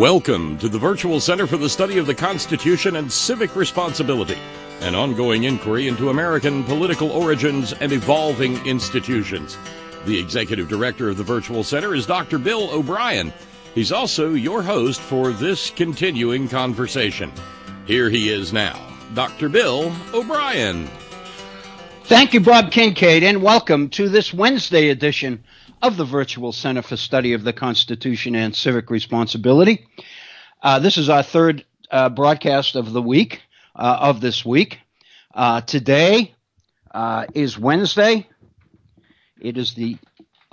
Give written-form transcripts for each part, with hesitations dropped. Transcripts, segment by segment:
Welcome to the Virtual Center for the Study of the Constitution and Civic Responsibility, an ongoing inquiry into American political origins and evolving institutions. The Executive Director of the Virtual Center is Dr. Bill Obrien. He's also your host for this continuing conversation. Here he is now, Dr. Bill Obrien. Thank you, Bob Kincaid, and welcome to this Wednesday edition of the Virtual Center for Study of the Constitution and Civic Responsibility. This is our third broadcast of the week, of this week. Today is Wednesday. It is the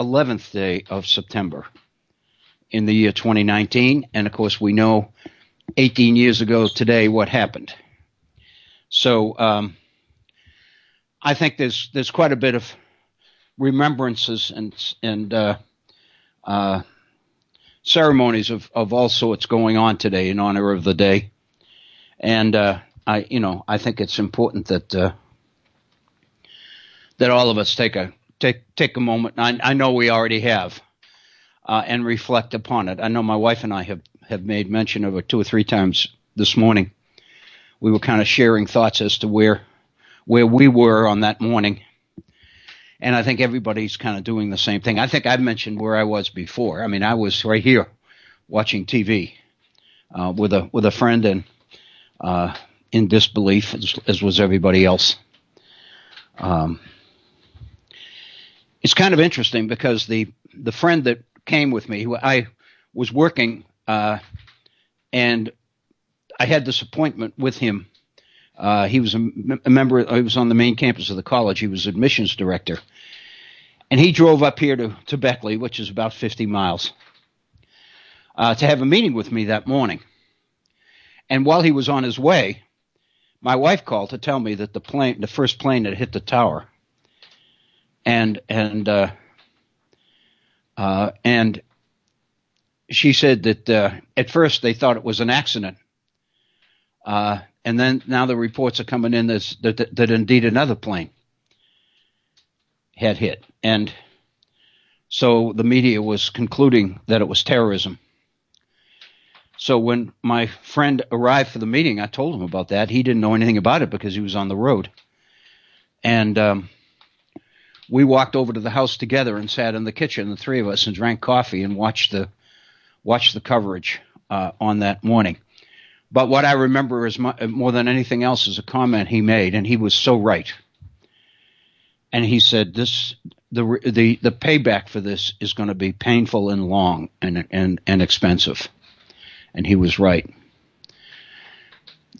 11th day of September in the year 2019, and of course we know 18 years ago today what happened. So I think there's quite a bit of remembrances and ceremonies of all sorts going on today in honor of the day, and I think it's important that all of us take a moment. I know we already have, and reflect upon it. I know my wife and I have made mention of it 2 or 3 times this morning. We were kind of sharing thoughts as to where we were on that morning. And I think everybody's kind of doing the same thing. I think I've mentioned where I was before. I mean, I was right here watching TV with a friend and in disbelief, as was everybody else. It's kind of interesting because the friend that came with me, who I was working, and I had this appointment with him. He was a member. He was on the main campus of the college. He was admissions director, and he drove up here to Beckley, which is about 50 miles, to have a meeting with me that morning. And while he was on his way, my wife called to tell me that the first plane had hit the tower, and she said that at first they thought it was an accident. And then now the reports are coming in that indeed another plane had hit. And so the media was concluding that it was terrorism. So when my friend arrived for the meeting, I told him about that. He didn't know anything about it because he was on the road. And we walked over to the house together and sat in the kitchen, the three of us, and drank coffee and watched the coverage on that morning. But what I remember is more than anything else is a comment he made, and he was so right. And he said, the payback for this is going to be painful and long and expensive. And he was right.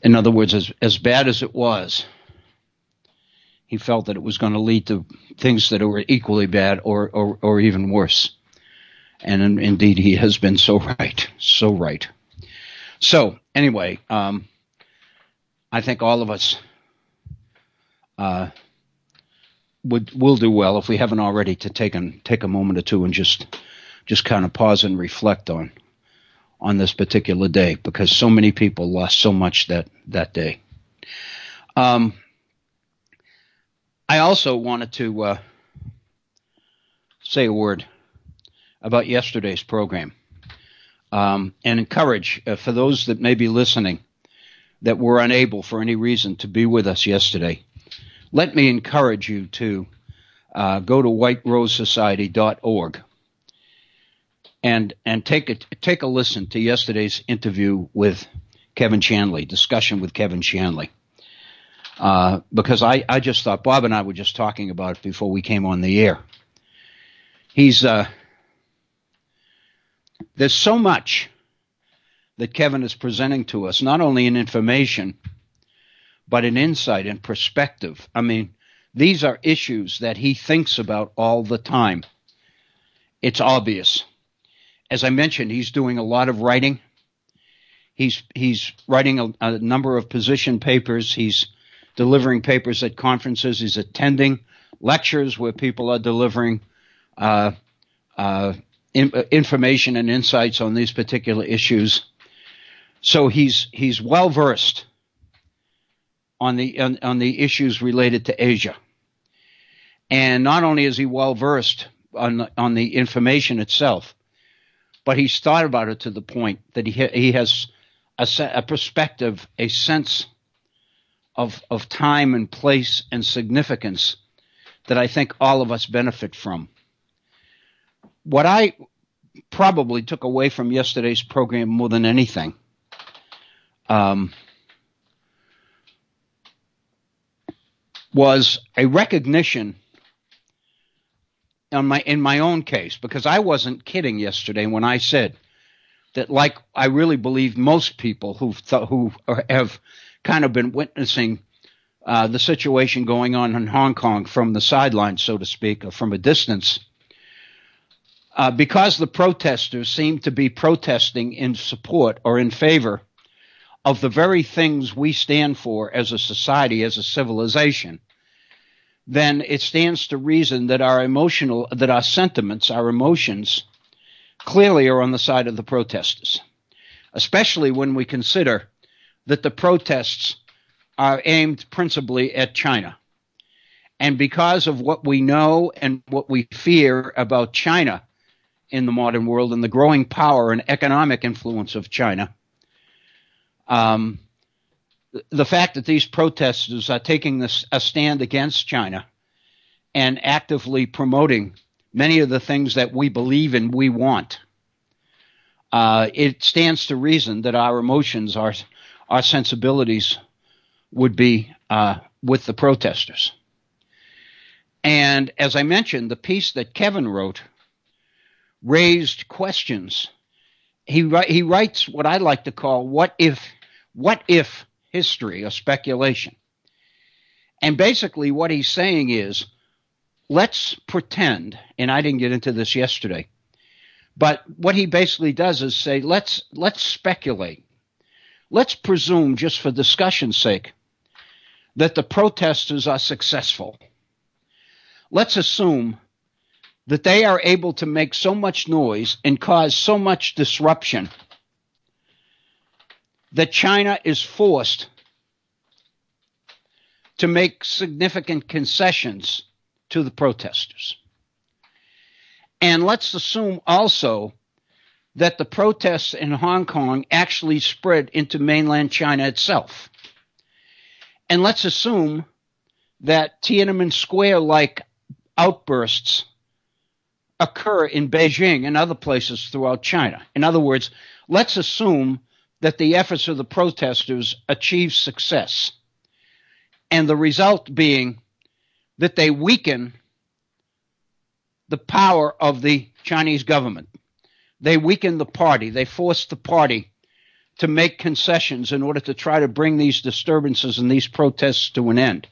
In other words, as bad as it was, he felt that it was going to lead to things that were equally bad or even worse. And indeed, he has been so right, so right. So anyway, I think all of us will do well, if we haven't already, to take a moment or two and just kind of pause and reflect on this particular day, because so many people lost so much that day. I also wanted to say a word about yesterday's program. And encourage, for those that may be listening that were unable for any reason to be with us yesterday, let me encourage you to go to whiterosesociety.org and take a listen to yesterday's interview with Kevin Shanley, discussion with Kevin Shanley, because I just thought, Bob and I were just talking about it before we came on the air. There's so much that Kevin is presenting to us, not only in information, but in insight and perspective. I mean, these are issues that he thinks about all the time. It's obvious. As I mentioned, he's doing a lot of writing. He's writing a number of position papers. He's delivering papers at conferences. He's attending lectures where people are delivering information and insights on these particular issues. So he's well versed on the issues related to Asia, and not only is he well versed on the information itself, but he's thought about it to the point that he has a perspective, a sense of time and place and significance that I think all of us benefit from. What I probably took away from yesterday's program more than anything was a recognition in my own case, because I wasn't kidding yesterday when I said that, like I really believe most people who have kind of been witnessing the situation going on in Hong Kong from the sidelines, so to speak, or from a distance, because the protesters seem to be protesting in support or in favor of the very things we stand for as a society, as a civilization, then it stands to reason that our sentiments, our emotions, clearly are on the side of the protesters, especially when we consider that the protests are aimed principally at China. And because of what we know and what we fear about China in the modern world and the growing power and economic influence of China, the fact that these protesters are taking a stand against China and actively promoting many of the things that we believe in, we want, it stands to reason that our emotions, our sensibilities would be with the protesters. And as I mentioned, the piece that Kevin wrote raised questions. He writes what I like to call what if history or speculation. And basically what he's saying is, let's pretend, and I didn't get into this yesterday, but what he basically does is say, let's speculate. Let's presume, just for discussion's sake, that the protesters are successful. Let's assume that they are able to make so much noise and cause so much disruption that China is forced to make significant concessions to the protesters. And let's assume also that the protests in Hong Kong actually spread into mainland China itself. And let's assume that Tiananmen Square-like outbursts occur in Beijing and other places throughout China. In other words, let's assume that the efforts of the protesters achieve success, and the result being that they weaken the power of the Chinese government. They weaken the party. They force the party to make concessions in order to try to bring these disturbances and these protests to an end.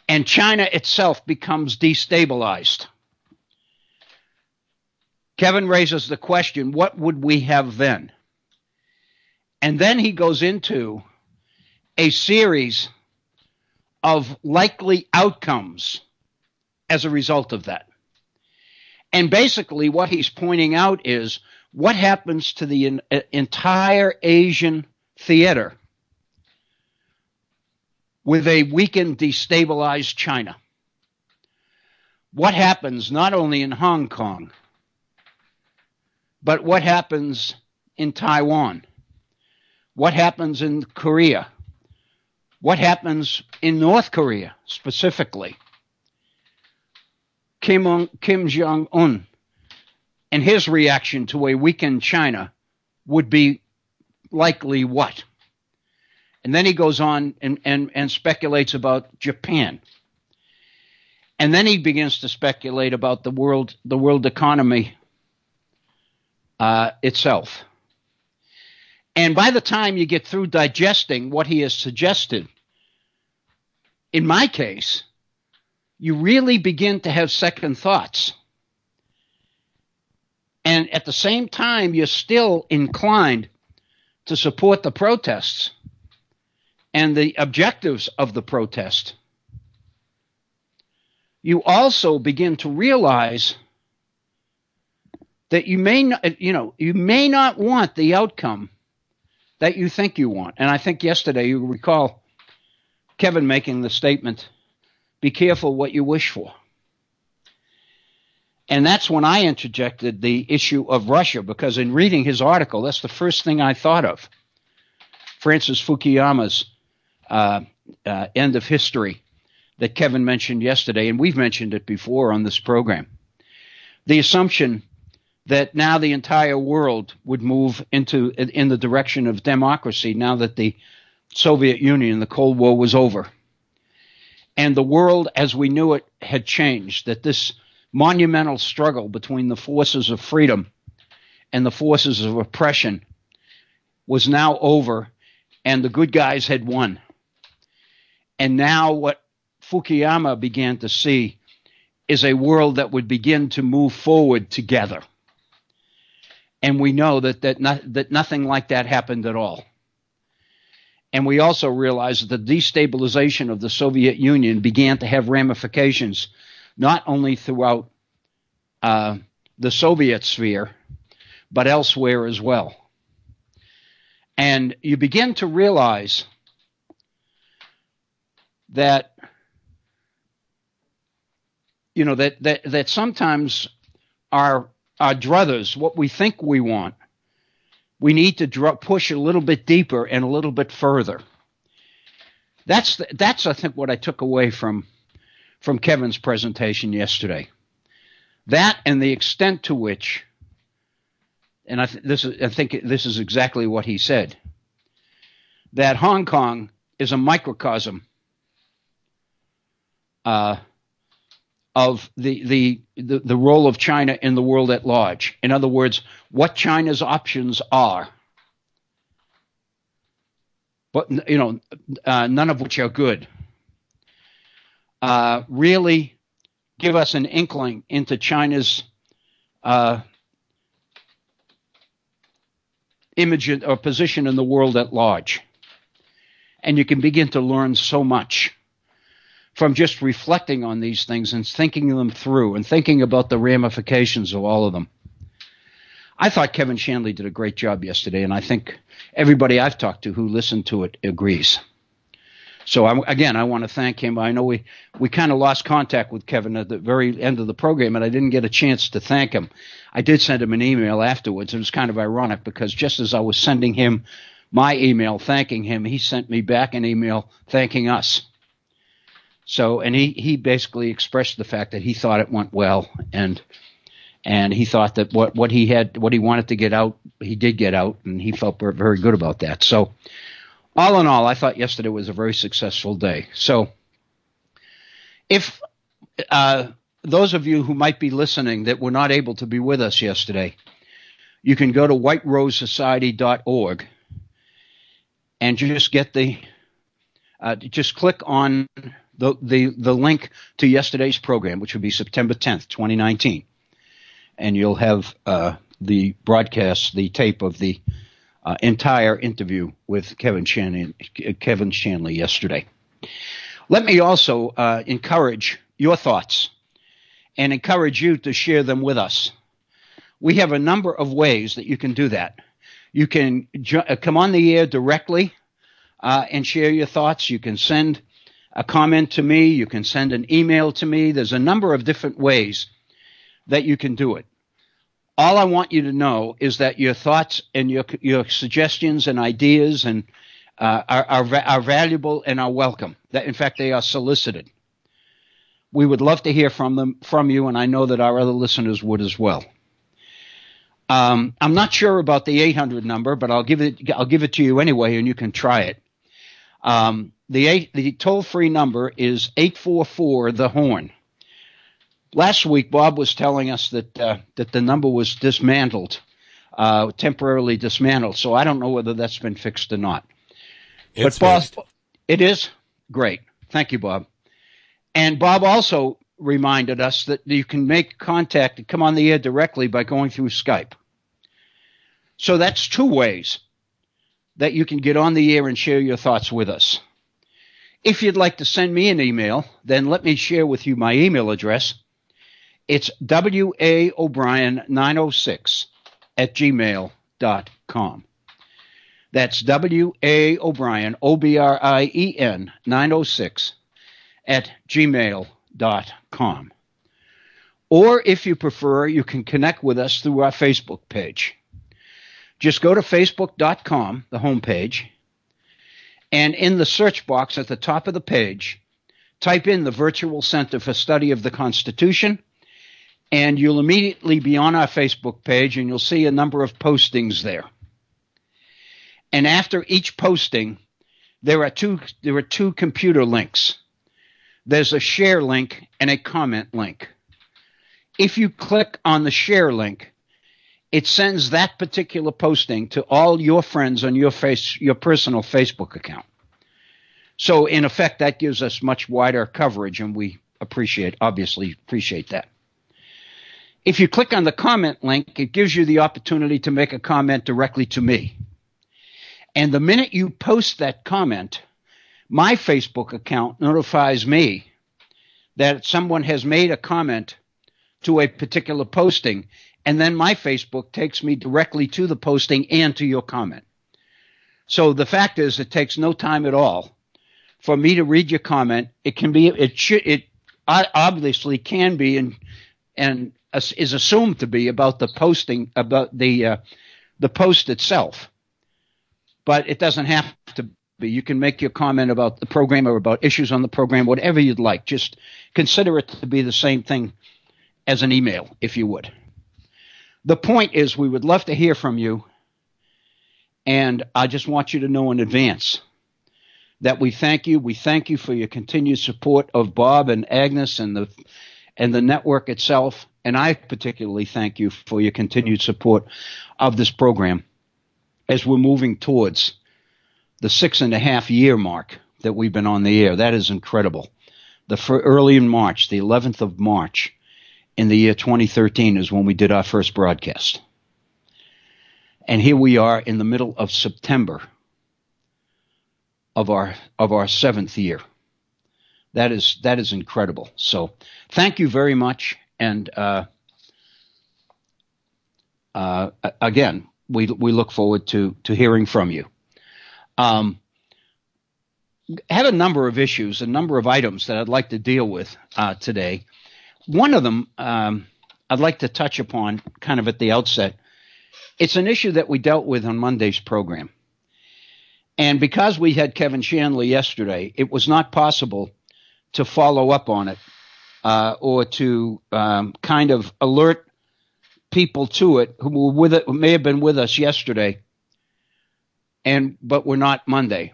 And China itself becomes destabilized. Kevin raises the question, what would we have then? And then he goes into a series of likely outcomes as a result of that. And basically what he's pointing out is what happens to the entire Asian theater with a weakened, destabilized China. What happens not only in Hong Kong, but what happens in Taiwan? What happens in Korea? What happens in North Korea specifically? Kim Jong-un and his reaction to a weakened China would be likely what? And then he goes on and speculates about Japan. And then he begins to speculate about the world economy itself. And by the time you get through digesting what he has suggested, in my case, you really begin to have second thoughts. And at the same time, you're still inclined to support the protests and the objectives of the protest. You also begin to realize that you may not want the outcome that you think you want. And I think yesterday you recall Kevin making the statement, be careful what you wish for. And that's when I interjected the issue of Russia, because in reading his article, that's the first thing I thought of. Francis Fukuyama's End of History that Kevin mentioned yesterday, and we've mentioned it before on this program. The assumption that now the entire world would move in the direction of democracy now that the Soviet Union, the Cold War, was over. And the world as we knew it had changed, that this monumental struggle between the forces of freedom and the forces of oppression was now over, and the good guys had won. And now what Fukuyama began to see is a world that would begin to move forward together. And we know that nothing like that happened at all. And we also realize that the destabilization of the Soviet Union began to have ramifications not only throughout the Soviet sphere, but elsewhere as well. And you begin to realize that, you know, that sometimes our druthers, what we think we want, we need to push a little bit deeper and a little bit further. That's I think what I took away from Kevin's presentation yesterday. That and the extent to which, and I think this is exactly what he said, that Hong Kong is a microcosm of the role of China in the world at large. In other words, what China's options are, but none of which are good. Really give us an inkling into China's image or position in the world at large. And you can begin to learn so much from just reflecting on these things and thinking them through and thinking about the ramifications of all of them. I thought Kevin Shanley did a great job yesterday, and I think everybody I've talked to who listened to it agrees. So I want to thank him. I know we kind of lost contact with Kevin at the very end of the program, and I didn't get a chance to thank him. I did send him an email afterwards. It was kind of ironic because just as I was sending him my email thanking him, he sent me back an email thanking us. So, and he basically expressed the fact that he thought it went well, and he thought that what he wanted to get out, he did get out, and he felt very good about that. So, all in all, I thought yesterday was a very successful day. So, if those of you who might be listening that were not able to be with us yesterday, you can go to whiterosesociety.org and just get just click on the link to yesterday's program, which would be September 10th, 2019. And you'll have the broadcast, the tape of the entire interview with Kevin Shanley yesterday. Let me also encourage your thoughts and encourage you to share them with us. We have a number of ways that you can do that. You can come on the air directly and share your thoughts. You can send a comment to me. You can send an email to me. There's a number of different ways that you can do it. All I want you to know is that your thoughts and your suggestions and ideas and are valuable and are welcome. That, in fact, they are solicited. We would love to hear from you, and I know that our other listeners would as well. I'm not sure about the 800 number, but I'll give it to you anyway, and you can try it. The toll-free number is 844-THE-HORN. Last week, Bob was telling us that the number was dismantled, temporarily dismantled. So I don't know whether that's been fixed or not. It's Bob, fixed. It is? Great. Thank you, Bob. And Bob also reminded us that you can make contact and come on the air directly by going through Skype. So that's two ways that you can get on the air and share your thoughts with us. If you'd like to send me an email, then let me share with you my email address. It's waobrien906@gmail.com. That's waobrien, OBRIEN 906 @gmail.com. Or if you prefer, you can connect with us through our Facebook page. Just go to facebook.com, the homepage, and in the search box at the top of the page, type in the Virtual Center for Study of the Constitution, and you'll immediately be on our Facebook page, and you'll see a number of postings there. And after each posting, there are two computer links. There's a share link and a comment link. If you click on the share link, it sends that particular posting to all your friends on your personal Facebook account. So in effect, that gives us much wider coverage, and we obviously appreciate that. If you click on the comment link, it gives you the opportunity to make a comment directly to me. And the minute you post that comment, my Facebook account notifies me that someone has made a comment to a particular posting, and then my Facebook takes me directly to the posting and to your comment. So the fact is, it takes no time at all for me to read your comment. It obviously can be and is assumed to be about the posting, about the post itself, but it doesn't have to be. You can make your comment about the program or about issues on the program, whatever you'd like. Just consider it to be the same thing as an email, if you would. The point is, we would love to hear from you, and I just want you to know in advance that we thank you. We thank you for your continued support of Bob and Agnes and the network itself, and I particularly thank you for your continued support of this program as we're moving towards the 6.5-year mark that we've been on the air. That is incredible. Early in March, the 11th of March, in the year 2013 is when we did our first broadcast. And here we are in the middle of September of our 7th year. That is incredible. So thank you very much. And again, we look forward to hearing from you. I have a number of issues, a number of items that I'd like to deal with today. One of them I'd like to touch upon kind of at the outset. It's an issue that we dealt with on Monday's program. And because we had Kevin Shanley yesterday, it was not possible to follow up on it or to kind of alert people to it who may have been with us yesterday, but were not Monday.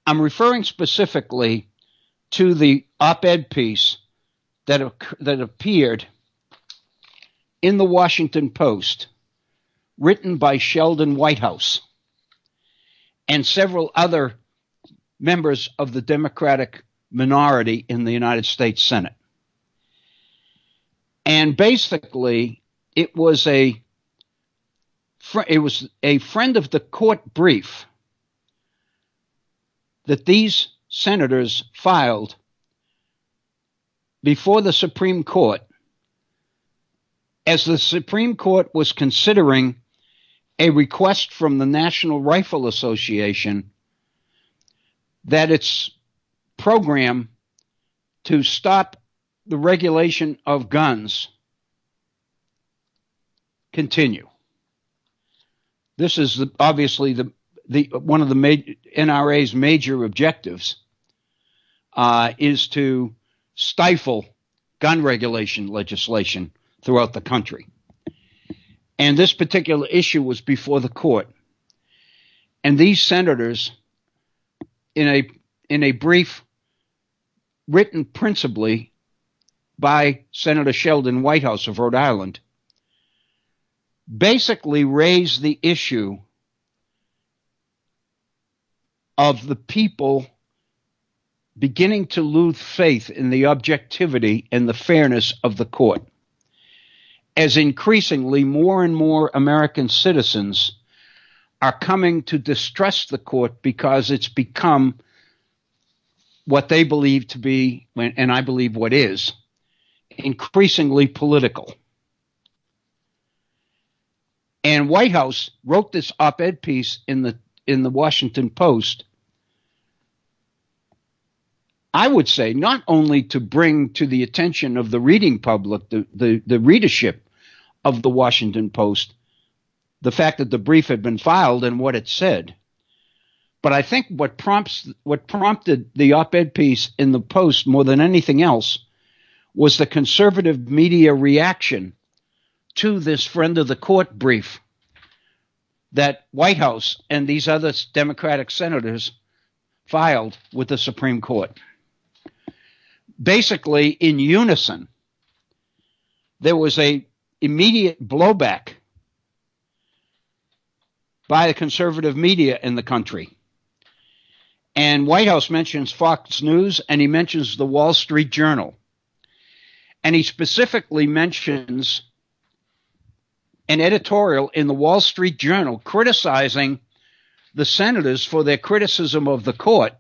I'm referring specifically to the op-ed piece that appeared in the Washington Post, written by Sheldon Whitehouse and several other members of the Democratic minority in the United States Senate. And basically, it was a friend of the court brief that these senators filed before the Supreme Court, as the Supreme Court was considering a request from the National Rifle Association that its program to stop the regulation of guns continue. This is obviously one of the NRA's major objectives is to stifle gun regulation legislation throughout the country. And this particular issue was before the court. And these senators, in a brief written principally by Senator Sheldon Whitehouse of Rhode Island, basically raised the issue of the people beginning to lose faith in the objectivity and the fairness of the court, as increasingly more and more American citizens are coming to distrust the court because it's become what they believe to be, and I believe what is, increasingly political. And Whitehouse wrote this op-ed piece in the Washington Post, I would say, not only to bring to the attention of the reading public, the readership of the Washington Post, the fact that the brief had been filed and what it said, but I think what prompted the op-ed piece in the Post more than anything else was the conservative media reaction to this friend of the court brief that White House and these other Democratic senators filed with the Supreme Court. Basically, in unison, there was a immediate blowback by the conservative media in the country. And White House mentions Fox News, and he mentions the Wall Street Journal. And he specifically mentions an editorial in the Wall Street Journal criticizing the senators for their criticism of the court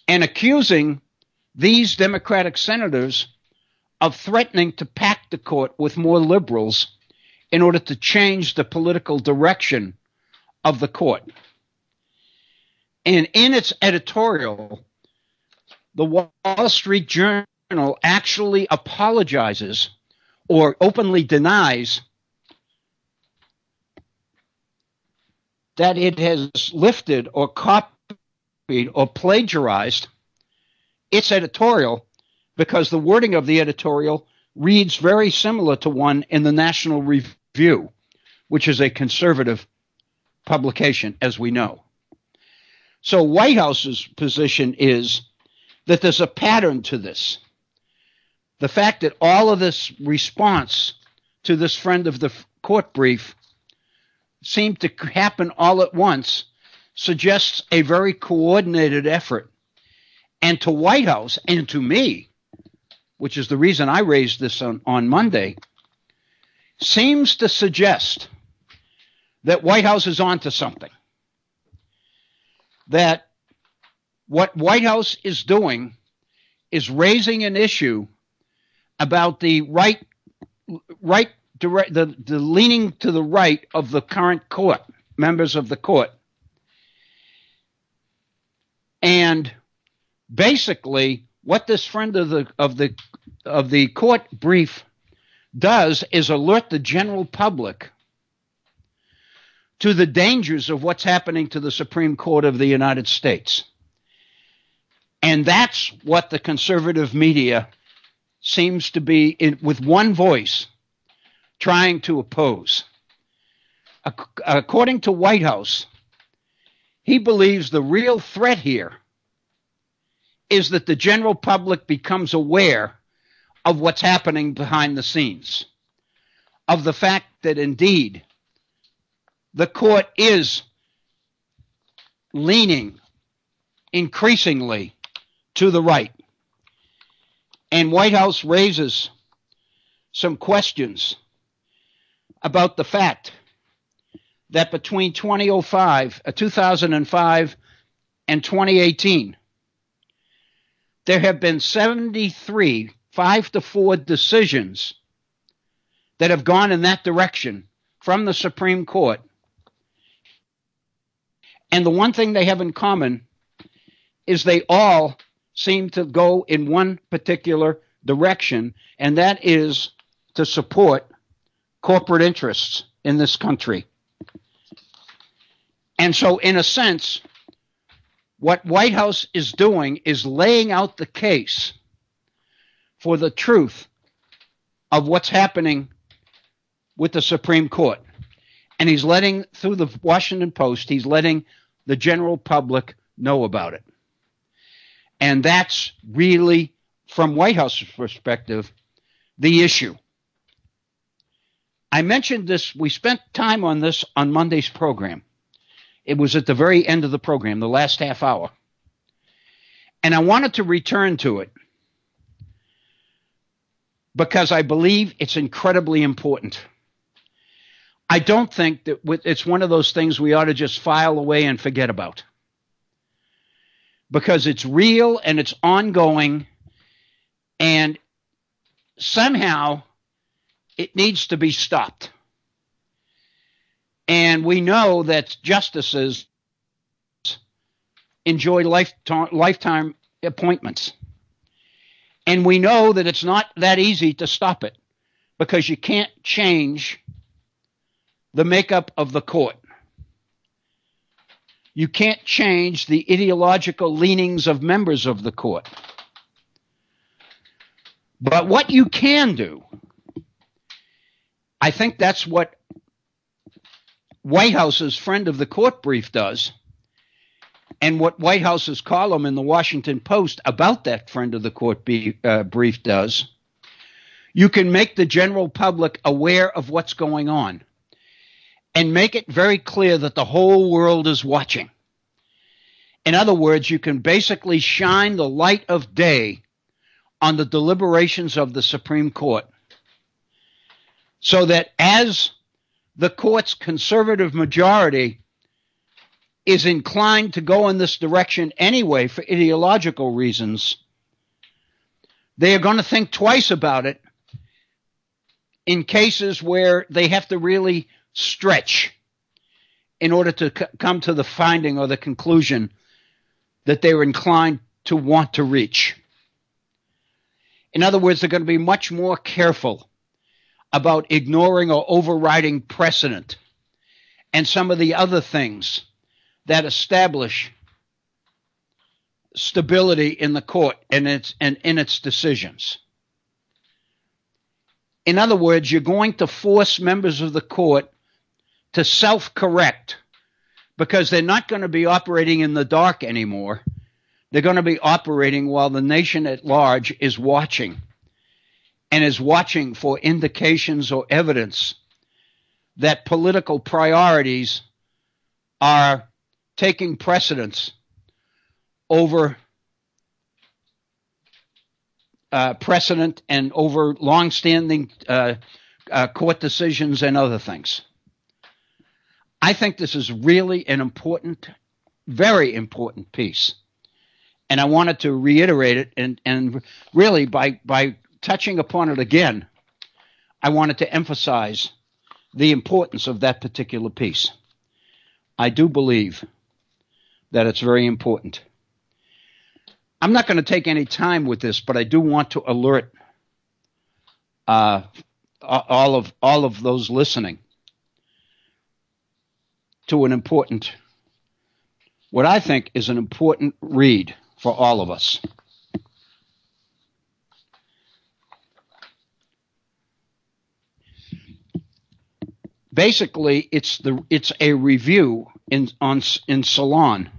and accusing these Democratic senators of threatening to pack the court with more liberals in order to change the political direction of the court. And in its editorial, the Wall Street Journal actually apologizes or openly denies that it has lifted or copied or plagiarized its editorial, because the wording of the editorial reads very similar to one in the National Review, which is a conservative publication, as we know. So White House's position is that there's a pattern to this. The fact that all of this response to this friend of the court brief seemed to happen all at once suggests a very coordinated effort. And to White House and to me, which is the reason I raised this on Monday, seems to suggest that White House is onto something. That what White House is doing is raising an issue about the the leaning to the right of the current court, members of the court. And basically, what this friend of the court brief does is alert the general public to the dangers of what's happening to the Supreme Court of the United States. And that's what the conservative media seems to be, with one voice, trying to oppose. According to White House, he believes the real threat here is that the general public becomes aware of what's happening behind the scenes, of the fact that indeed the court is leaning increasingly to the right. And White House raises some questions about the fact that between 2005 and 2018, there have been 73 5-4 decisions that have gone in that direction from the Supreme Court. And the one thing they have in common is they all seem to go in one particular direction, and that is to support corporate interests in this country. And so, in a sense, what White House is doing is laying out the case for the truth of what's happening with the Supreme Court. And he's letting, through the Washington Post, he's letting the general public know about it. And that's really, from White House's perspective, the issue. I mentioned this, we spent time on this on Monday's program. It was at the very end of the program, the last half hour. And I wanted to return to it because I believe it's incredibly important. I don't think that it's one of those things we ought to just file away and forget about, because it's real and it's ongoing, and somehow it needs to be stopped. And we know that justices enjoy lifetime appointments. And we know that it's not that easy to stop it because you can't change the makeup of the court. You can't change the ideological leanings of members of the court. But what you can do, I think that's what White House's Friend of the Court brief does, and what White House's column in the Washington Post about that Friend of the Court brief does. You can make the general public aware of what's going on and make it very clear that the whole world is watching. In other words, you can basically shine the light of day on the deliberations of the Supreme Court so that as the court's conservative majority is inclined to go in this direction anyway for ideological reasons, they are going to think twice about it in cases where they have to really stretch in order to come to the finding or the conclusion that they were inclined to want to reach. In other words, they're going to be much more careful about ignoring or overriding precedent and some of the other things that establish stability in the court and in its decisions. In other words, you're going to force members of the court to self-correct because they're not going to be operating in the dark anymore. They're going to be operating while the nation at large is watching and is watching for indications or evidence that political priorities are taking precedence over precedent and over longstanding court decisions and other things. I think this is really an important, very important piece. And I wanted to reiterate it, and really by touching upon it again, I wanted to emphasize the importance of that particular piece. I do believe that it's very important. I'm not going to take any time with this, but I do want to alert all of those listening to an important, what I think is an important read for all of us. Basically, it's a review in Salon,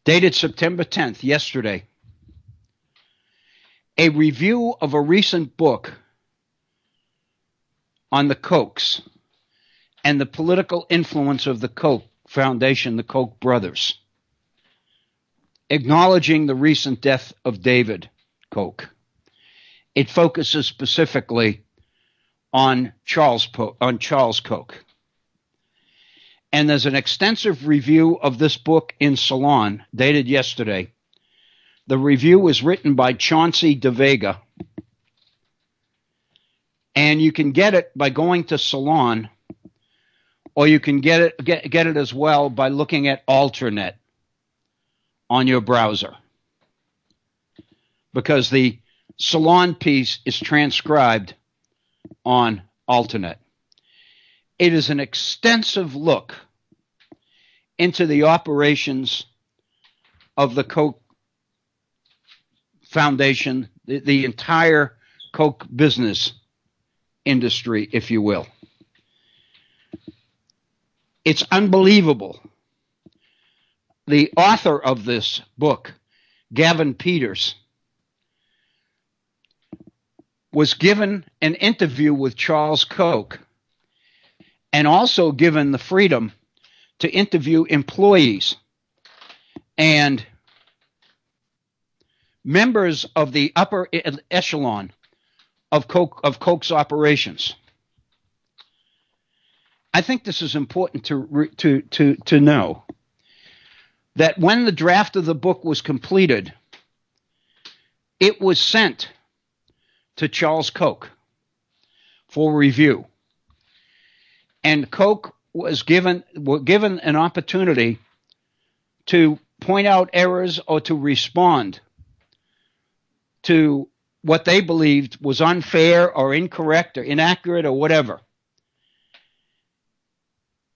dated September 10th, yesterday. A review of a recent book on the Kochs and the political influence of the Koch Foundation, the Koch brothers, acknowledging the recent death of David Koch. It focuses specifically on Charles Koch. And there's an extensive review of this book in Salon, dated yesterday. The review was written by Chauncey DeVega. And you can get it by going to Salon, or you can get it as well by looking at Alternet on your browser. Because the Salon piece is transcribed on Alternet. It is an extensive look into the operations of the Koch Foundation, the entire Koch business industry, if you will. It's unbelievable. The author of this book, Gavin Peters, was given an interview with Charles Koch and also given the freedom to interview employees and members of the upper echelon of Koch's operations. I think this is important to know that when the draft of the book was completed, it was sent to Charles Koch for review. And Koch were given an opportunity to point out errors or to respond to what they believed was unfair or incorrect or inaccurate or whatever.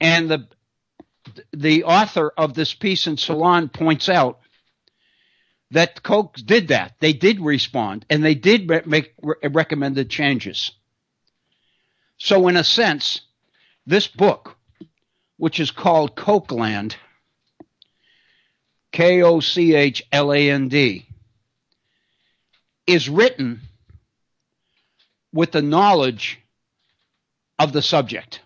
And the author of this piece in Salon points out that Koch did that. They did respond, and they did make recommended changes. So in a sense, this book, which is called Kochland, Kochland, is written with the knowledge of the subject.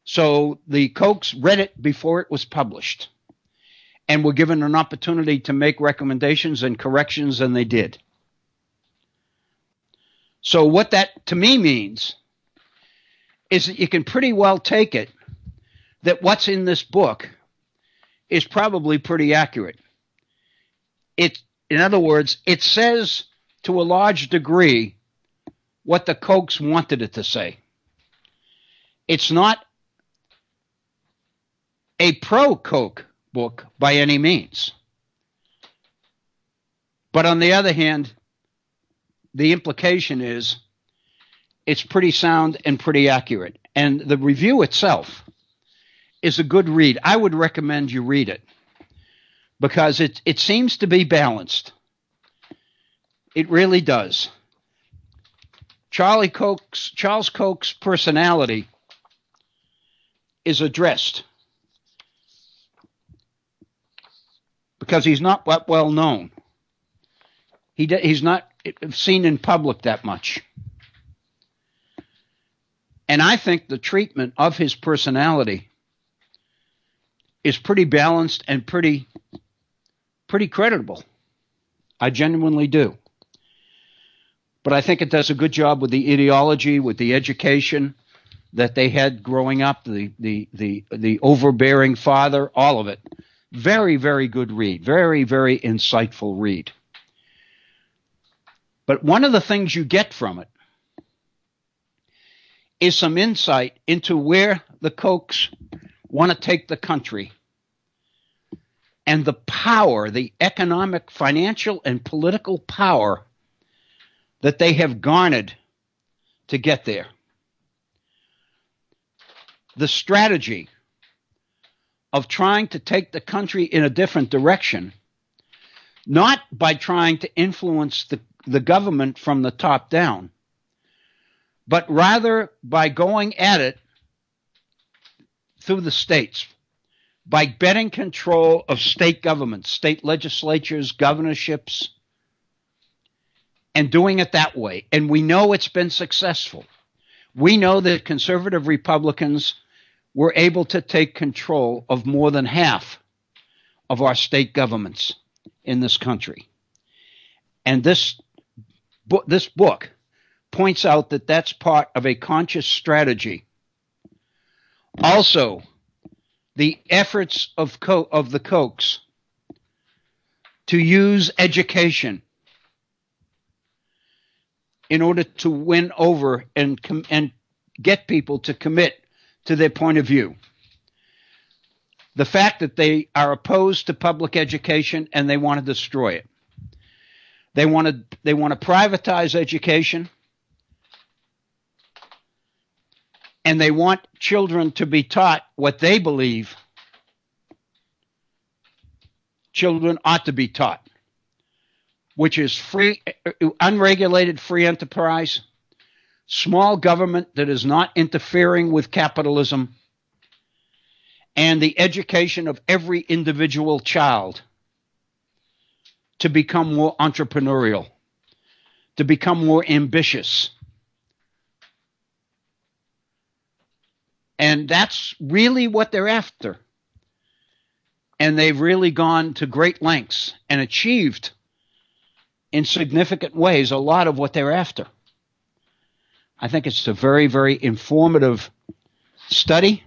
So the Kochs read it before it was published and were given an opportunity to make recommendations and corrections, and they did. So what that to me means is that you can pretty well take it that what's in this book is probably pretty accurate. In other words, it says to a large degree what the Kochs wanted it to say. It's not a pro-Koch book by any means. But on the other hand, the implication is it's pretty sound and pretty accurate. And the review itself is a good read. I would recommend you read it because it seems to be balanced. It really does. Charles Koch's personality is addressed because he's not well known. He's not seen in public that much. And I think the treatment of his personality is pretty balanced and pretty creditable. I genuinely do. But I think it does a good job with the ideology, with the education that they had growing up, the overbearing father, all of it. Very, very good read. Very, very insightful read. But one of the things you get from it is some insight into where the Kochs want to take the country and the power, the economic, financial, and political power that they have garnered to get there. The strategy of trying to take the country in a different direction, not by trying to influence the government from the top down, but rather by going at it through the states, by getting control of state governments, state legislatures, governorships, and doing it that way. And we know it's been successful. We know that conservative Republicans were able to take control of more than half of our state governments in this country. And this book points out that that's part of a conscious strategy. Also, the efforts of the Kochs to use education in order to win over and get people to commit to their point of view. The fact that they are opposed to public education and they want to destroy it. They want to privatize education, and they want children to be taught what they believe children ought to be taught, which is free, unregulated free enterprise, small government that is not interfering with capitalism, and the education of every individual child to become more entrepreneurial, to become more ambitious. And that's really what they're after. And they've really gone to great lengths and achieved in significant ways a lot of what they're after. I think it's a very, very informative study,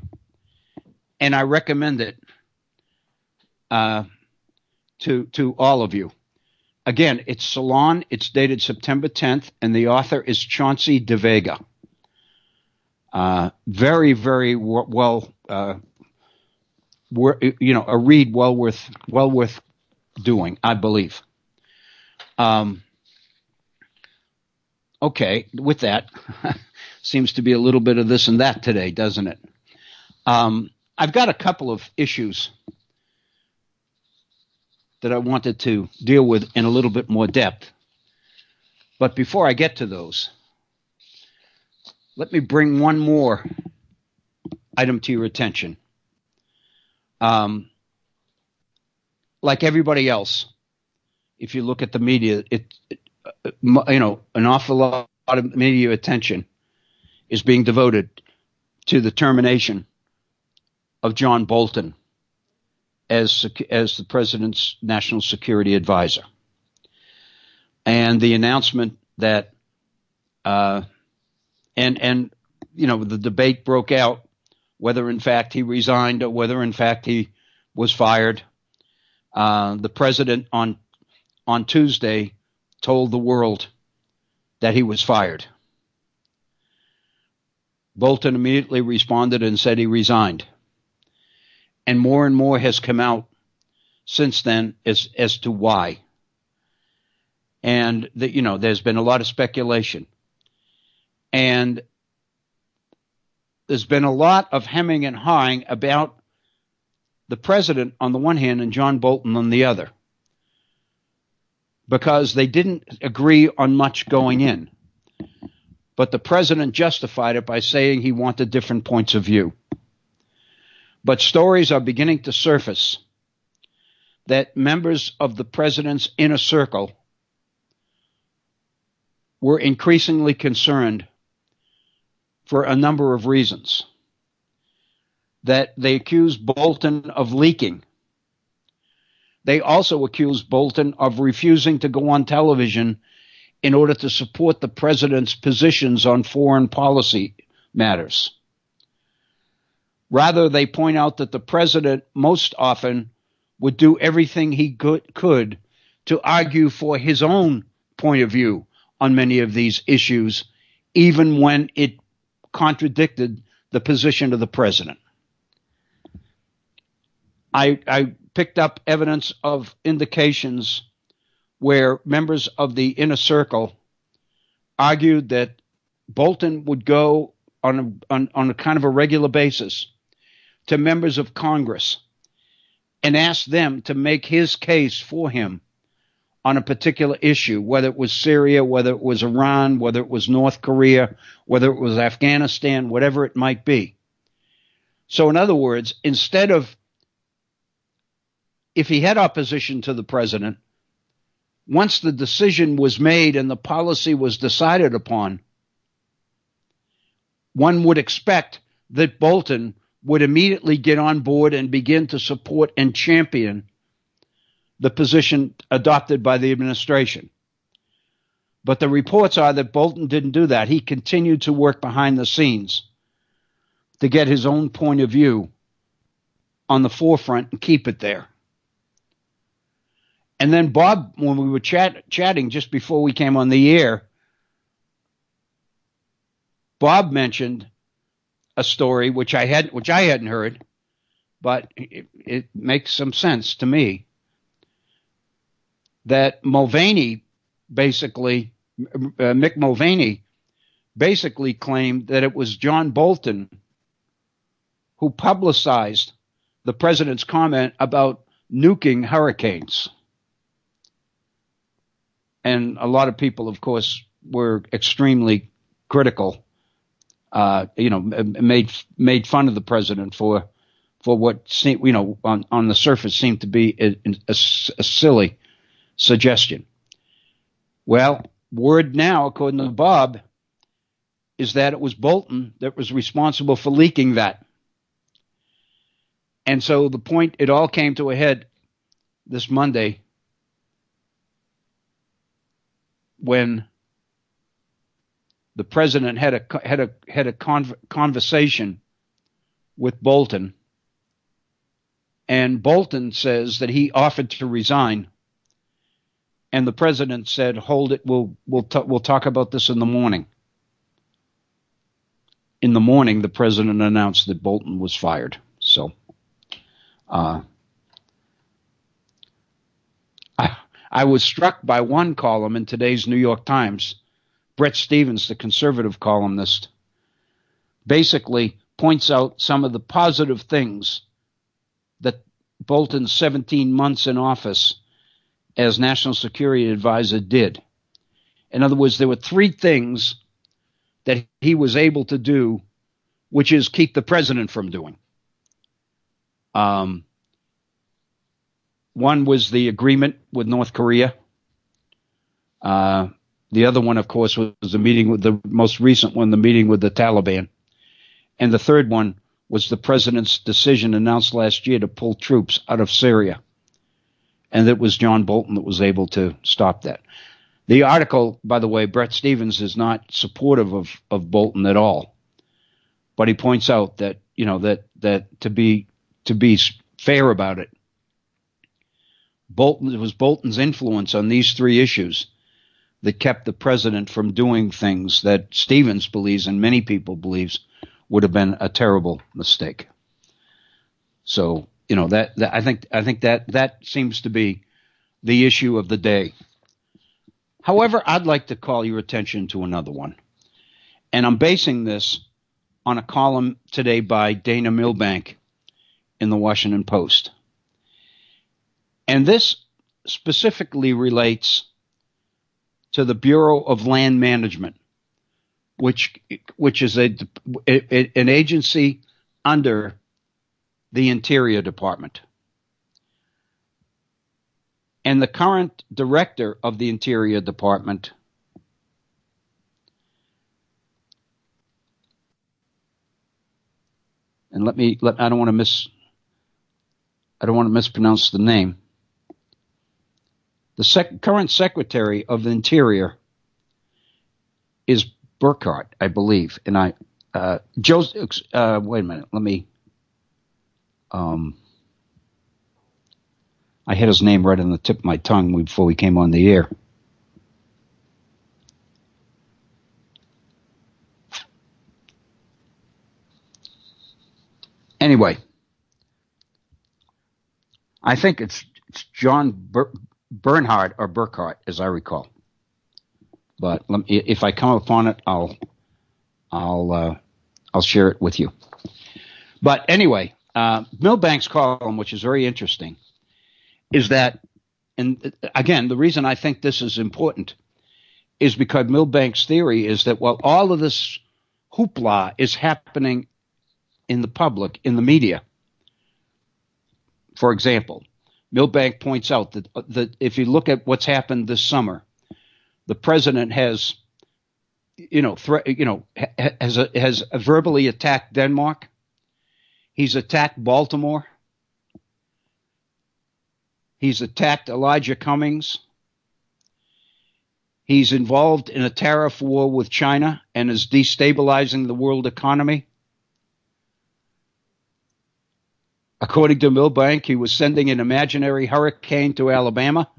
and I recommend it to all of you. Again, it's Salon. It's dated September 10th, and the author is Chauncey De Vega. Very, very well a read well worth doing, I believe. Okay, with that, seems to be a little bit of this and that today, doesn't it? I've got a couple of issues that I wanted to deal with in a little bit more depth. But before I get to those, let me bring one more item to your attention. Like everybody else, if you look at the media, an awful lot of media attention is being devoted to the termination of John Bolton as the president's national security advisor, and the announcement that the debate broke out whether in fact he resigned or whether in fact he was fired. The president on Tuesday told the world that he was fired. Bolton immediately responded and said he resigned. And more has come out since then as to why. And there's been a lot of speculation. And there's been a lot of hemming and hawing about the president on the one hand and John Bolton on the other, because they didn't agree on much going in. But the president justified it by saying he wanted different points of view. But stories are beginning to surface that members of the president's inner circle were increasingly concerned for a number of reasons. That they accused Bolton of leaking. They also accused Bolton of refusing to go on television in order to support the president's positions on foreign policy matters. Rather, they point out that the president most often would do everything he could to argue for his own point of view on many of these issues, even when it contradicted the position of the president. I picked up evidence of indications where members of the inner circle argued that Bolton would go on a kind of a regular basis to members of Congress and ask them to make his case for him on a particular issue, whether it was Syria, whether it was Iran, whether it was North Korea, whether it was Afghanistan, whatever it might be. So in other words, instead of, if he had opposition to the president, once the decision was made and the policy was decided upon, one would expect that Bolton would immediately get on board and begin to support and champion the position adopted by the administration. But the reports are that Bolton didn't do that. He continued to work behind the scenes to get his own point of view on the forefront and keep it there. And then Bob, when we were chatting just before we came on the air, Bob mentioned a story which I hadn't heard, but it makes some sense to me, that Mick Mulvaney basically claimed that it was John Bolton who publicized the president's comment about nuking hurricanes. And a lot of people, of course, were extremely critical, made fun of the president for what seemed, on the surface seemed to be a silly suggestion. Well, word now, according to Bob, is that it was Bolton that was responsible for leaking that. And so the point, it all came to a head this Monday when the president had a conversation with Bolton, and Bolton says that he offered to resign, and the president said, "Hold it, we'll talk about this in the morning." In the morning, the president announced that Bolton was fired. So Uh, I was struck by one column in today's New York Times. Bret Stephens, the conservative columnist, basically points out some of the positive things that Bolton's 17 months in office as National Security Advisor did. In other words, there were three things that he was able to do, which is keep the president from doing. One was the agreement with North Korea. The other one, of course, was the meeting with the most recent one, the meeting with the Taliban. And the third one was the president's decision announced last year to pull troops out of Syria. And it was John Bolton that was able to stop that. The article, by the way, Bret Stephens is not supportive of Bolton at all. But he points out that, that to be fair about it, it was Bolton's influence on these three issues that kept the president from doing things that Stephens believes and many people believes would have been a terrible mistake. So, I think that seems to be the issue of the day. However, I'd like to call your attention to another one. And I'm basing this on a column today by Dana Milbank in the Washington Post. And this specifically relates to the Bureau of Land Management, which is an agency under the Interior Department. And the current director of the Interior Department and I don't want to mispronounce the name. The current Secretary of the Interior is Burkhart, I believe. And wait a minute. Let me. I had his name right on the tip of my tongue before we came on the air. Anyway, I think it's John Bernhard or Burkhart, as I recall. But if I come upon it, I'll share it with you. But anyway, Milbank's column, which is very interesting, is that, and again, the reason I think this is important is because Milbank's theory is that while all of this hoopla is happening in the public, in the media, for example, Milbank points out that if you look at what's happened this summer, the president has verbally attacked Denmark. He's attacked Baltimore. He's attacked Elijah Cummings. He's involved in a tariff war with China and is destabilizing the world economy. According to Milbank, he was sending an imaginary hurricane to Alabama,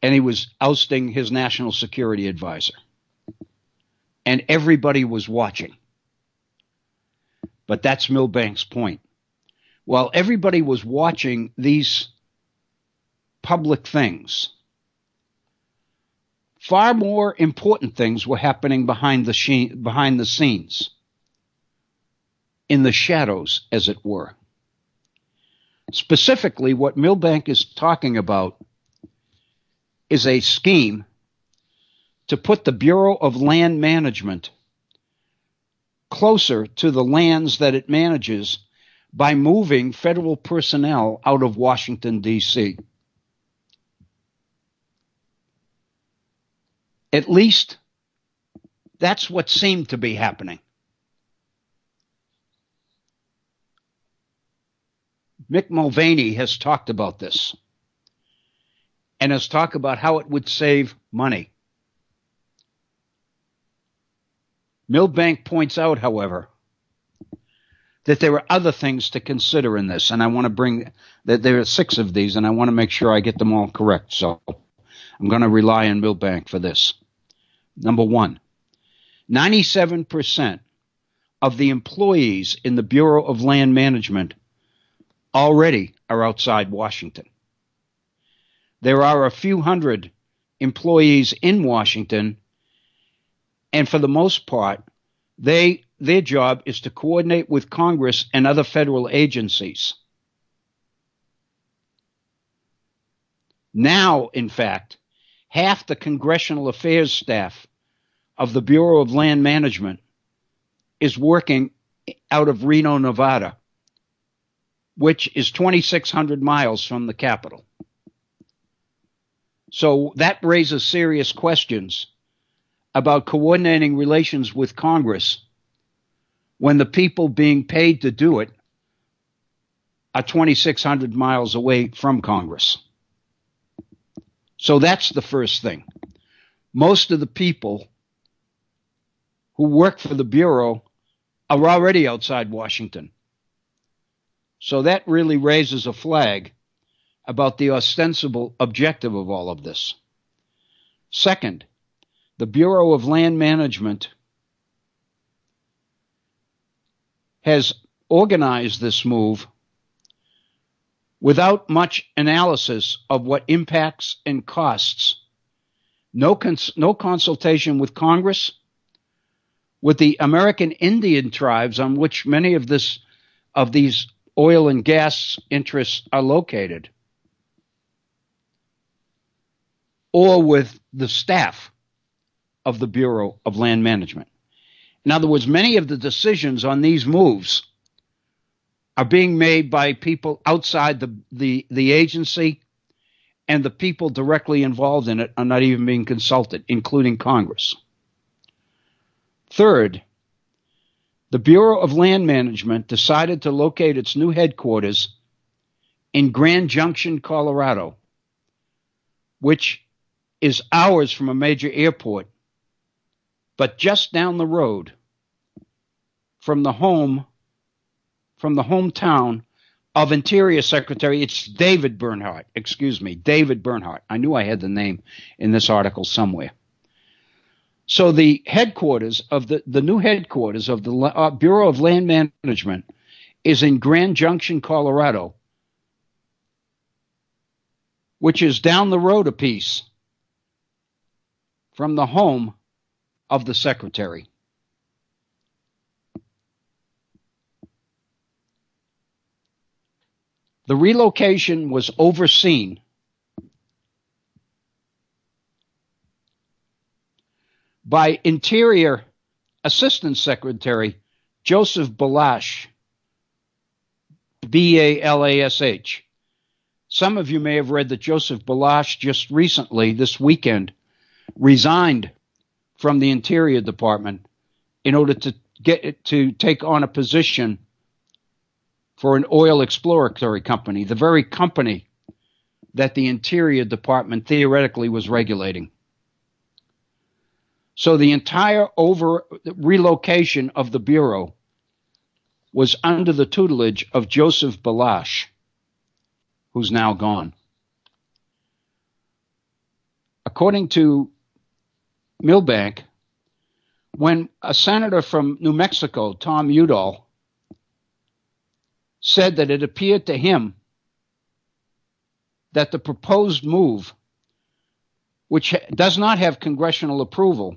and he was ousting his national security advisor. And everybody was watching. But that's Milbank's point. While everybody was watching these public things, far more important things were happening behind the scenes, in the shadows, as it were. Specifically, what Milbank is talking about is a scheme to put the Bureau of Land Management closer to the lands that it manages by moving federal personnel out of Washington, D.C. At least that's what seemed to be happening. Mick Mulvaney has talked about this and has talked about how it would save money. Milbank points out, however, that there are other things to consider in this, and I want to bring that there are 6 of these, and I want to make sure I get them all correct. So I'm going to rely on Milbank for this. Number 1, 97% of the employees in the Bureau of Land Management already are outside Washington. There are a few hundred employees in Washington, and for the most part, their job is to coordinate with Congress and other federal agencies. Now, in fact, half the congressional affairs staff of the Bureau of Land Management is working out of Reno, Nevada, which is 2,600 miles from the Capitol. So that raises serious questions about coordinating relations with Congress when the people being paid to do it are 2,600 miles away from Congress. So that's the first thing. Most of the people who work for the Bureau are already outside Washington. So that really raises a flag about the ostensible objective of all of this. Second, the Bureau of Land Management has organized this move without much analysis of what impacts and costs. No consultation with Congress, with the American Indian tribes on which many of these oil and gas interests are located, or with the staff of the Bureau of Land Management. In other words, many of the decisions on these moves are being made by people outside the agency, and the people directly involved in it are not even being consulted, including Congress. Third, the Bureau of Land Management decided to locate its new headquarters in Grand Junction, Colorado, which is hours from a major airport, but just down the road from the hometown of Interior Secretary. It's David Bernhardt. David Bernhardt. I knew I had the name in this article somewhere. So the headquarters of the new headquarters of the Bureau of Land Management is in Grand Junction, Colorado, which is down the road a piece from the home of the secretary. The relocation was overseen by Interior Assistant Secretary Joseph Balash, Balash. Some of you may have read that Joseph Balash just recently, this weekend, resigned from the Interior Department in order to take on a position for an oil exploratory company, the very company that the Interior Department theoretically was regulating. So the entire relocation of the Bureau was under the tutelage of Joseph Balash, who's now gone. According to Milbank, when a senator from New Mexico, Tom Udall, said that it appeared to him that the proposed move, which does not have congressional approval,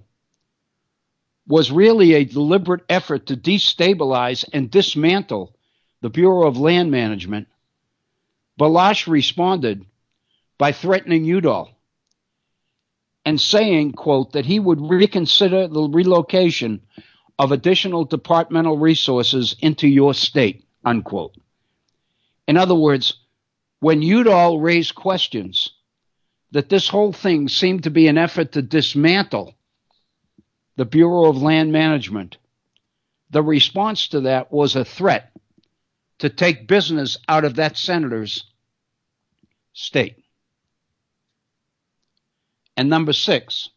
was really a deliberate effort to destabilize and dismantle the Bureau of Land Management, Balash responded by threatening Udall and saying, quote, that he would reconsider the relocation of additional departmental resources into your state, unquote. In other words, when Udall raised questions that this whole thing seemed to be an effort to dismantle the Bureau of Land Management, the response to that was a threat to take business out of that senator's state. And number 6,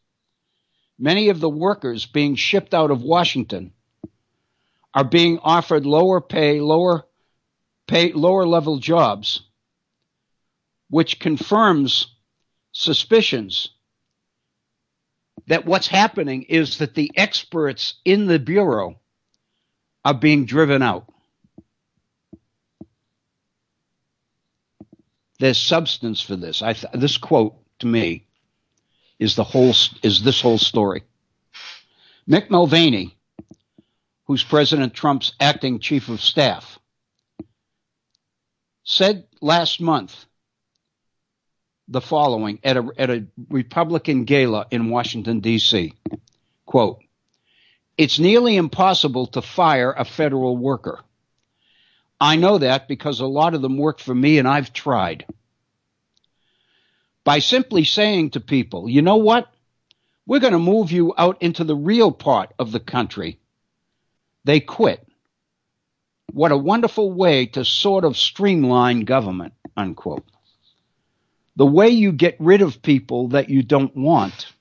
many of the workers being shipped out of Washington are being offered lower level jobs, which confirms suspicions that what's happening is that the experts in the Bureau are being driven out. there's substance for this. This quote to me is this whole story. Mick Mulvaney, who's President Trump's acting chief of staff, said last month the following at a Republican gala in Washington, D.C. Quote, "It's nearly impossible to fire a federal worker. I know that because a lot of them work for me and I've tried. By simply saying to people, you know what? We're going to move you out into the real part of the country. They quit. What a wonderful way to sort of streamline government," unquote. The way you get rid of people that you don't want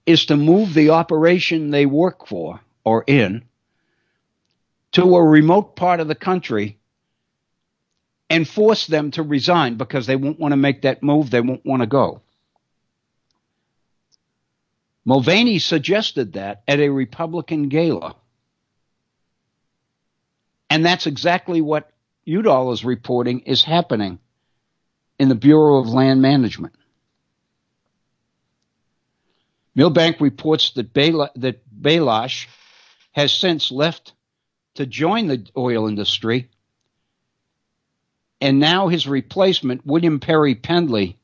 is to move the operation they work for or in to a remote part of the country and force them to resign because they won't want to make that move. They won't want to go. Mulvaney suggested that at a Republican gala. And that's exactly what Udall is reporting is happening in the Bureau of Land Management. Milbank reports that Bailash has since left to join the oil industry, and now his replacement, William Perry Pendley,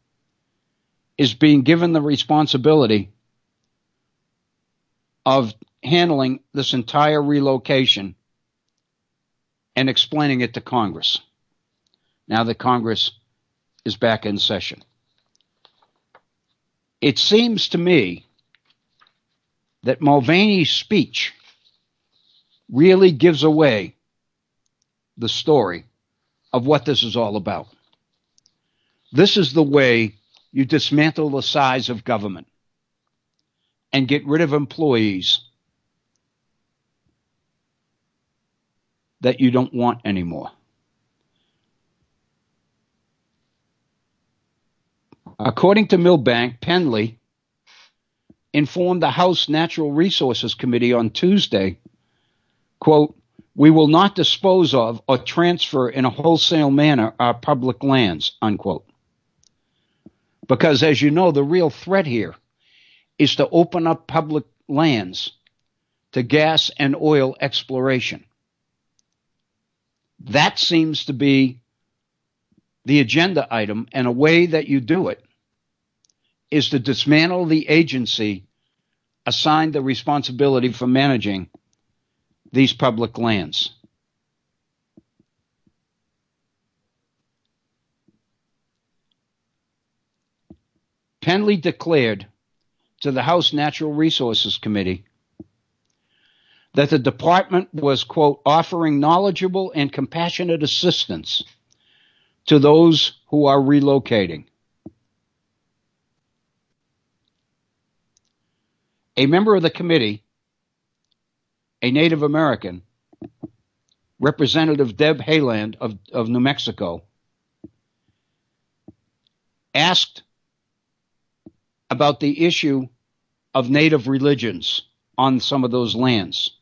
is being given the responsibility of handling this entire relocation and explaining it to Congress, now that Congress is back in session. It seems to me that Mulvaney's speech really gives away the story of what this is all about. This is the way you dismantle the size of government and get rid of employees that you don't want anymore. According to Milbank, Pendley informed the House Natural Resources Committee on Tuesday, quote, "We will not dispose of or transfer in a wholesale manner our public lands," unquote. Because, as you know, the real threat here is to open up public lands to gas and oil exploration. That seems to be the agenda item, and a way that you do it is to dismantle the agency assigned the responsibility for managing these public lands. Pendley declared to the House Natural Resources Committee that the department was, quote, "offering knowledgeable and compassionate assistance to those who are relocating." A member of the committee, a Native American, Representative Deb Haaland of New Mexico, asked about the issue of native religions on some of those lands.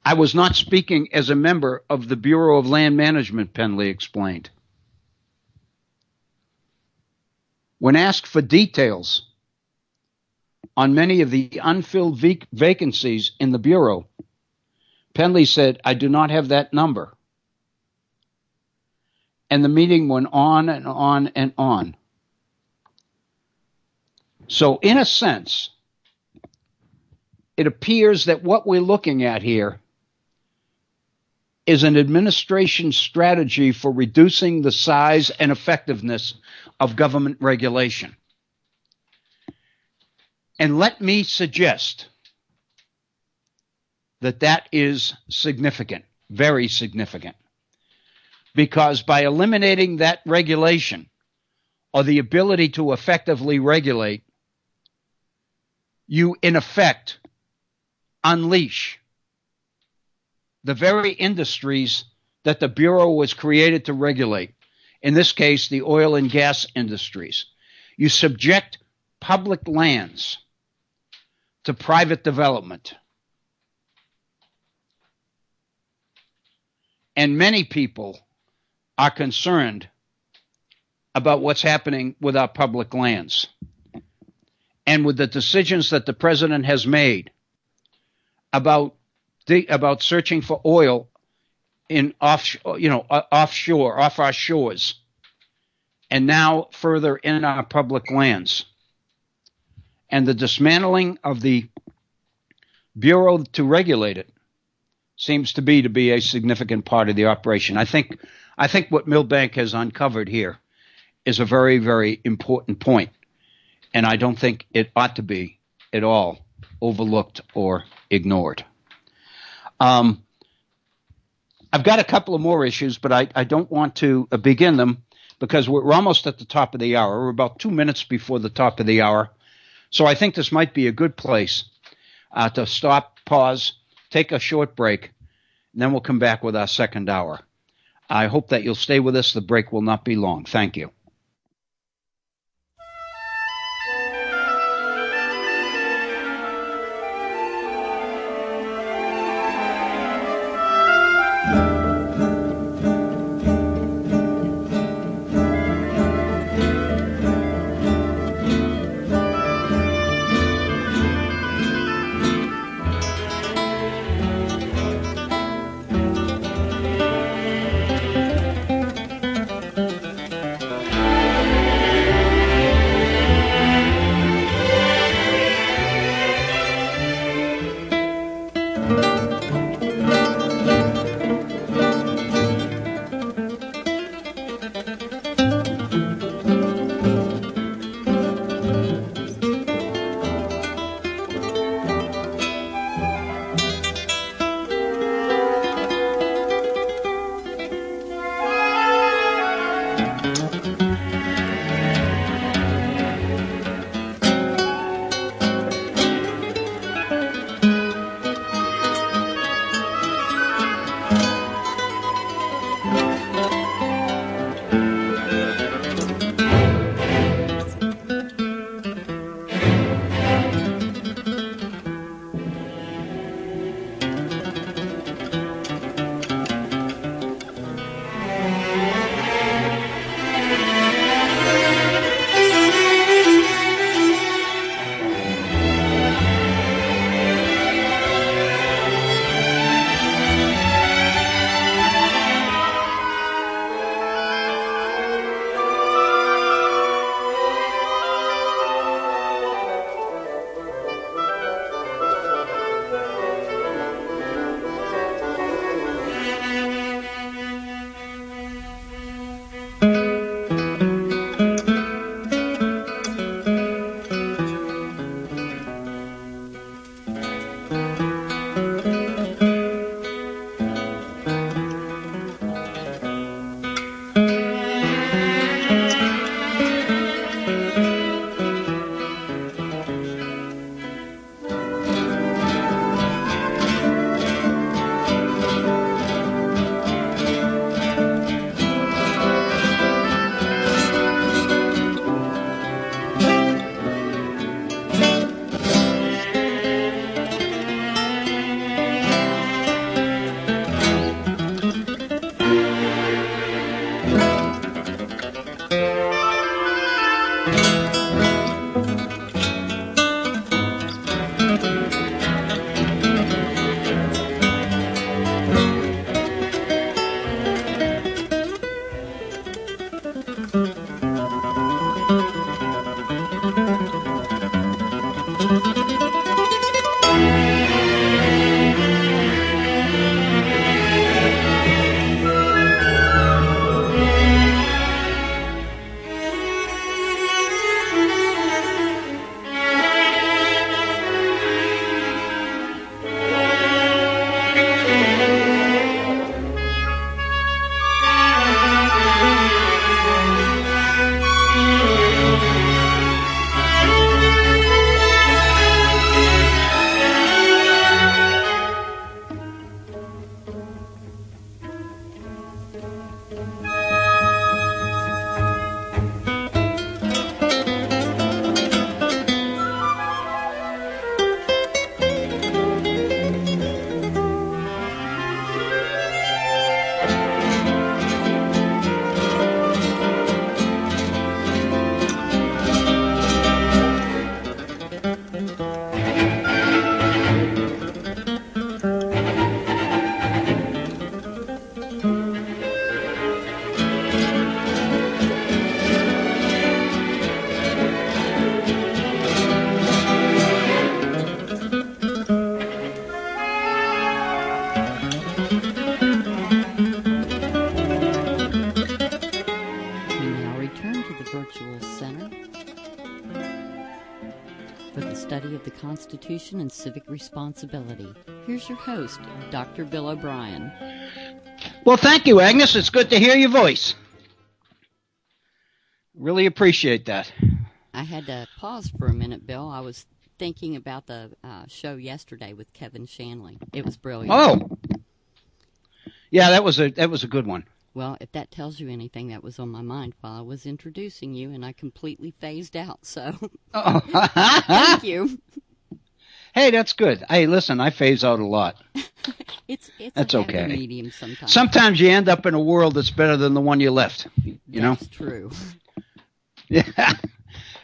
"I was not speaking as a member of the Bureau of Land Management," Pendley explained. When asked for details on many of the unfilled vacancies in the Bureau, Pendley said, "I do not have that number." And the meeting went on and on and on. So, in a sense, it appears that what we're looking at here is an administration strategy for reducing the size and effectiveness of government regulation. And let me suggest that that is significant, very significant, because by eliminating that regulation or the ability to effectively regulate, you in effect unleash the very industries that the Bureau was created to regulate, in this case, the oil and gas industries. You subject public lands to private development. And many people are concerned about what's happening with our public lands and with the decisions that the president has made about searching for oil in offshore, off our shores, and now further in our public lands, and the dismantling of the Bureau to regulate it seems to be a significant part of the operation. I think what Milbank has uncovered here is a very, very important point, and I don't think it ought to be at all overlooked or ignored. I've got a couple of more issues, but I don't want to begin them because we're almost at the top of the hour. We're about 2 minutes before the top of the hour. So I think this might be a good place to stop, pause, take a short break, and then we'll come back with our second hour. I hope that you'll stay with us. The break will not be long. Thank you. of the Constitution and Civic Responsibility. Here's your host, Dr. Bill Obrien. Well, thank you, Agnes. It's good to hear your voice. Really appreciate that. I had to pause for a minute, Bill. I was thinking about the show yesterday with Kevin Shanley. It was brilliant. Oh, yeah, that was a good one. Well, if that tells you anything, that was on my mind while I was introducing you, and I completely phased out. So, thank you. Hey, that's good. Hey, listen, I phase out a lot. It's that's a okay. Medium sometimes. Sometimes you end up in a world that's better than the one you left. You know? That's true. Yeah.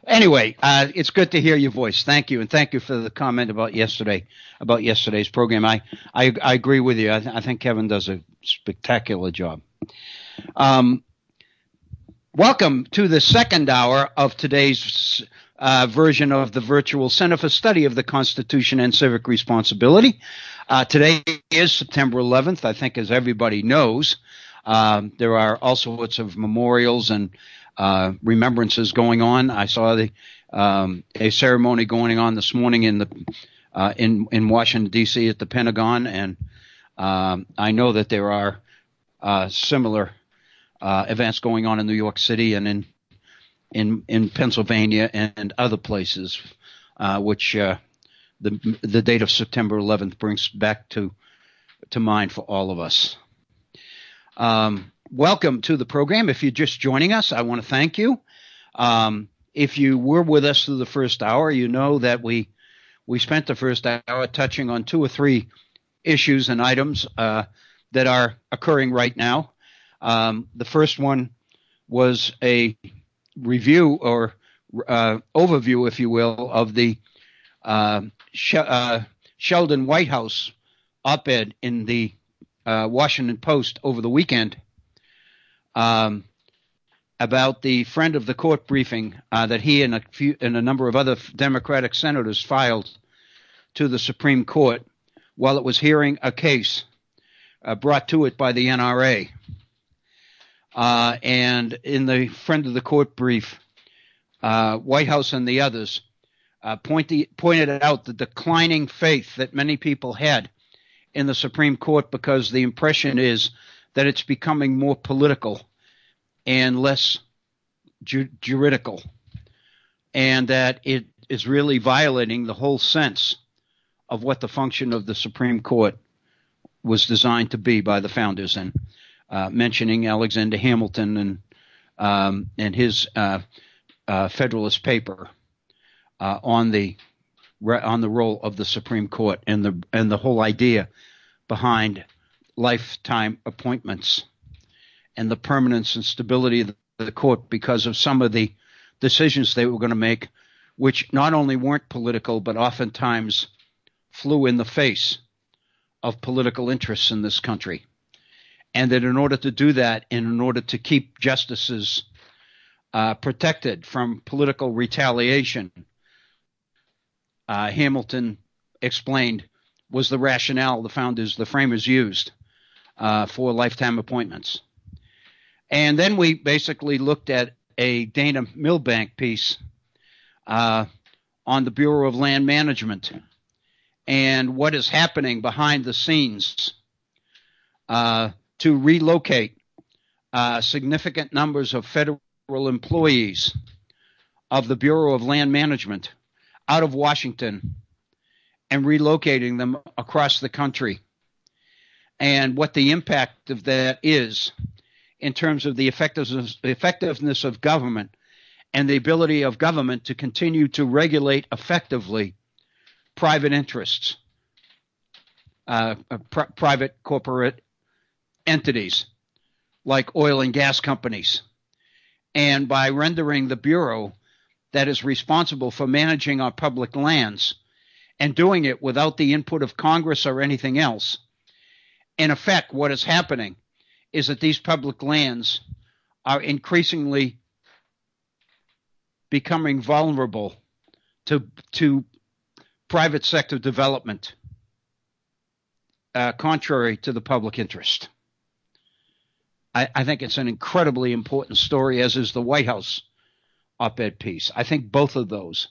Anyway, it's good to hear your voice. Thank you, and thank you for the comment about yesterday's program. I agree with you. I think Kevin does a spectacular job. Welcome to the second hour of today's version of the Virtual Center for Study of the Constitution and Civic Responsibility. Today is September 11th, I think, as everybody knows. There are all sorts of memorials and remembrances going on. I saw a ceremony going on this morning in Washington, D.C. at the Pentagon, and I know that there are similar events going on in New York City and in Pennsylvania and other places, which the date of September 11th brings back to mind for all of us. Welcome to the program. If you're just joining us, I want to thank you. If you were with us through the first hour, you know that we spent the first hour touching on two or three issues and items that are occurring right now. The first one was a review or overview, if you will, of the Sheldon White House op-ed in the Washington Post over the weekend about the friend of the court briefing that he and a number of other Democratic senators filed to the Supreme Court while it was hearing a case brought to it by the NRA. And in the friend of the court brief, White House and the others pointed out the declining faith that many people had in the Supreme Court because the impression is that it's becoming more political and less juridical, and that it is really violating the whole sense of what the function of the Supreme Court was designed to be by the founders, and mentioning Alexander Hamilton and his Federalist paper on the role of the Supreme Court and the whole idea behind lifetime appointments and the permanence and stability of the court because of some of the decisions they were going to make, which not only weren't political but oftentimes flew in the face of political interests in this country. And that in order to do that, and in order to keep justices protected from political retaliation, Hamilton explained was the rationale the framers used for lifetime appointments. And then we basically looked at a Dana Milbank piece on the Bureau of Land Management and what is happening behind the scenes to relocate significant numbers of federal employees of the Bureau of Land Management out of Washington and relocating them across the country, and what the impact of that is in terms of the effectiveness of government and the ability of government to continue to regulate effectively private interests, private corporate entities like oil and gas companies, and by rendering the Bureau that is responsible for managing our public lands and doing it without the input of Congress or anything else. In effect, what is happening is that these public lands are increasingly becoming vulnerable to private sector development, contrary to the public interest. I think it's an incredibly important story, as is the White House op-ed piece. I think both of those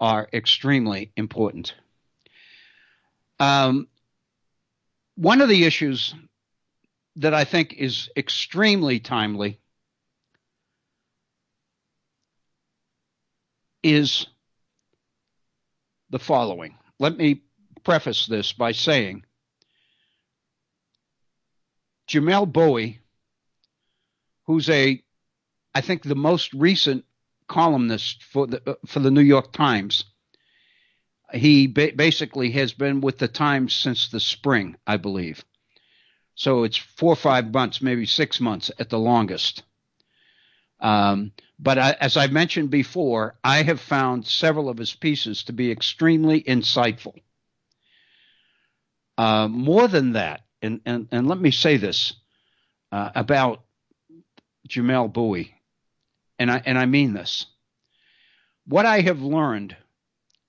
are extremely important. One of the issues that I think is extremely timely is the following. Let me preface this by saying Jamelle Bouie, who's I think the most recent columnist for the New York Times. He basically has been with the Times since the spring, I believe. So it's 4 or 5 months, maybe 6 months at the longest. But as I mentioned before, I have found several of his pieces to be extremely insightful. More than that, and let me say this about Jamelle Bouie, and I mean this. What I have learned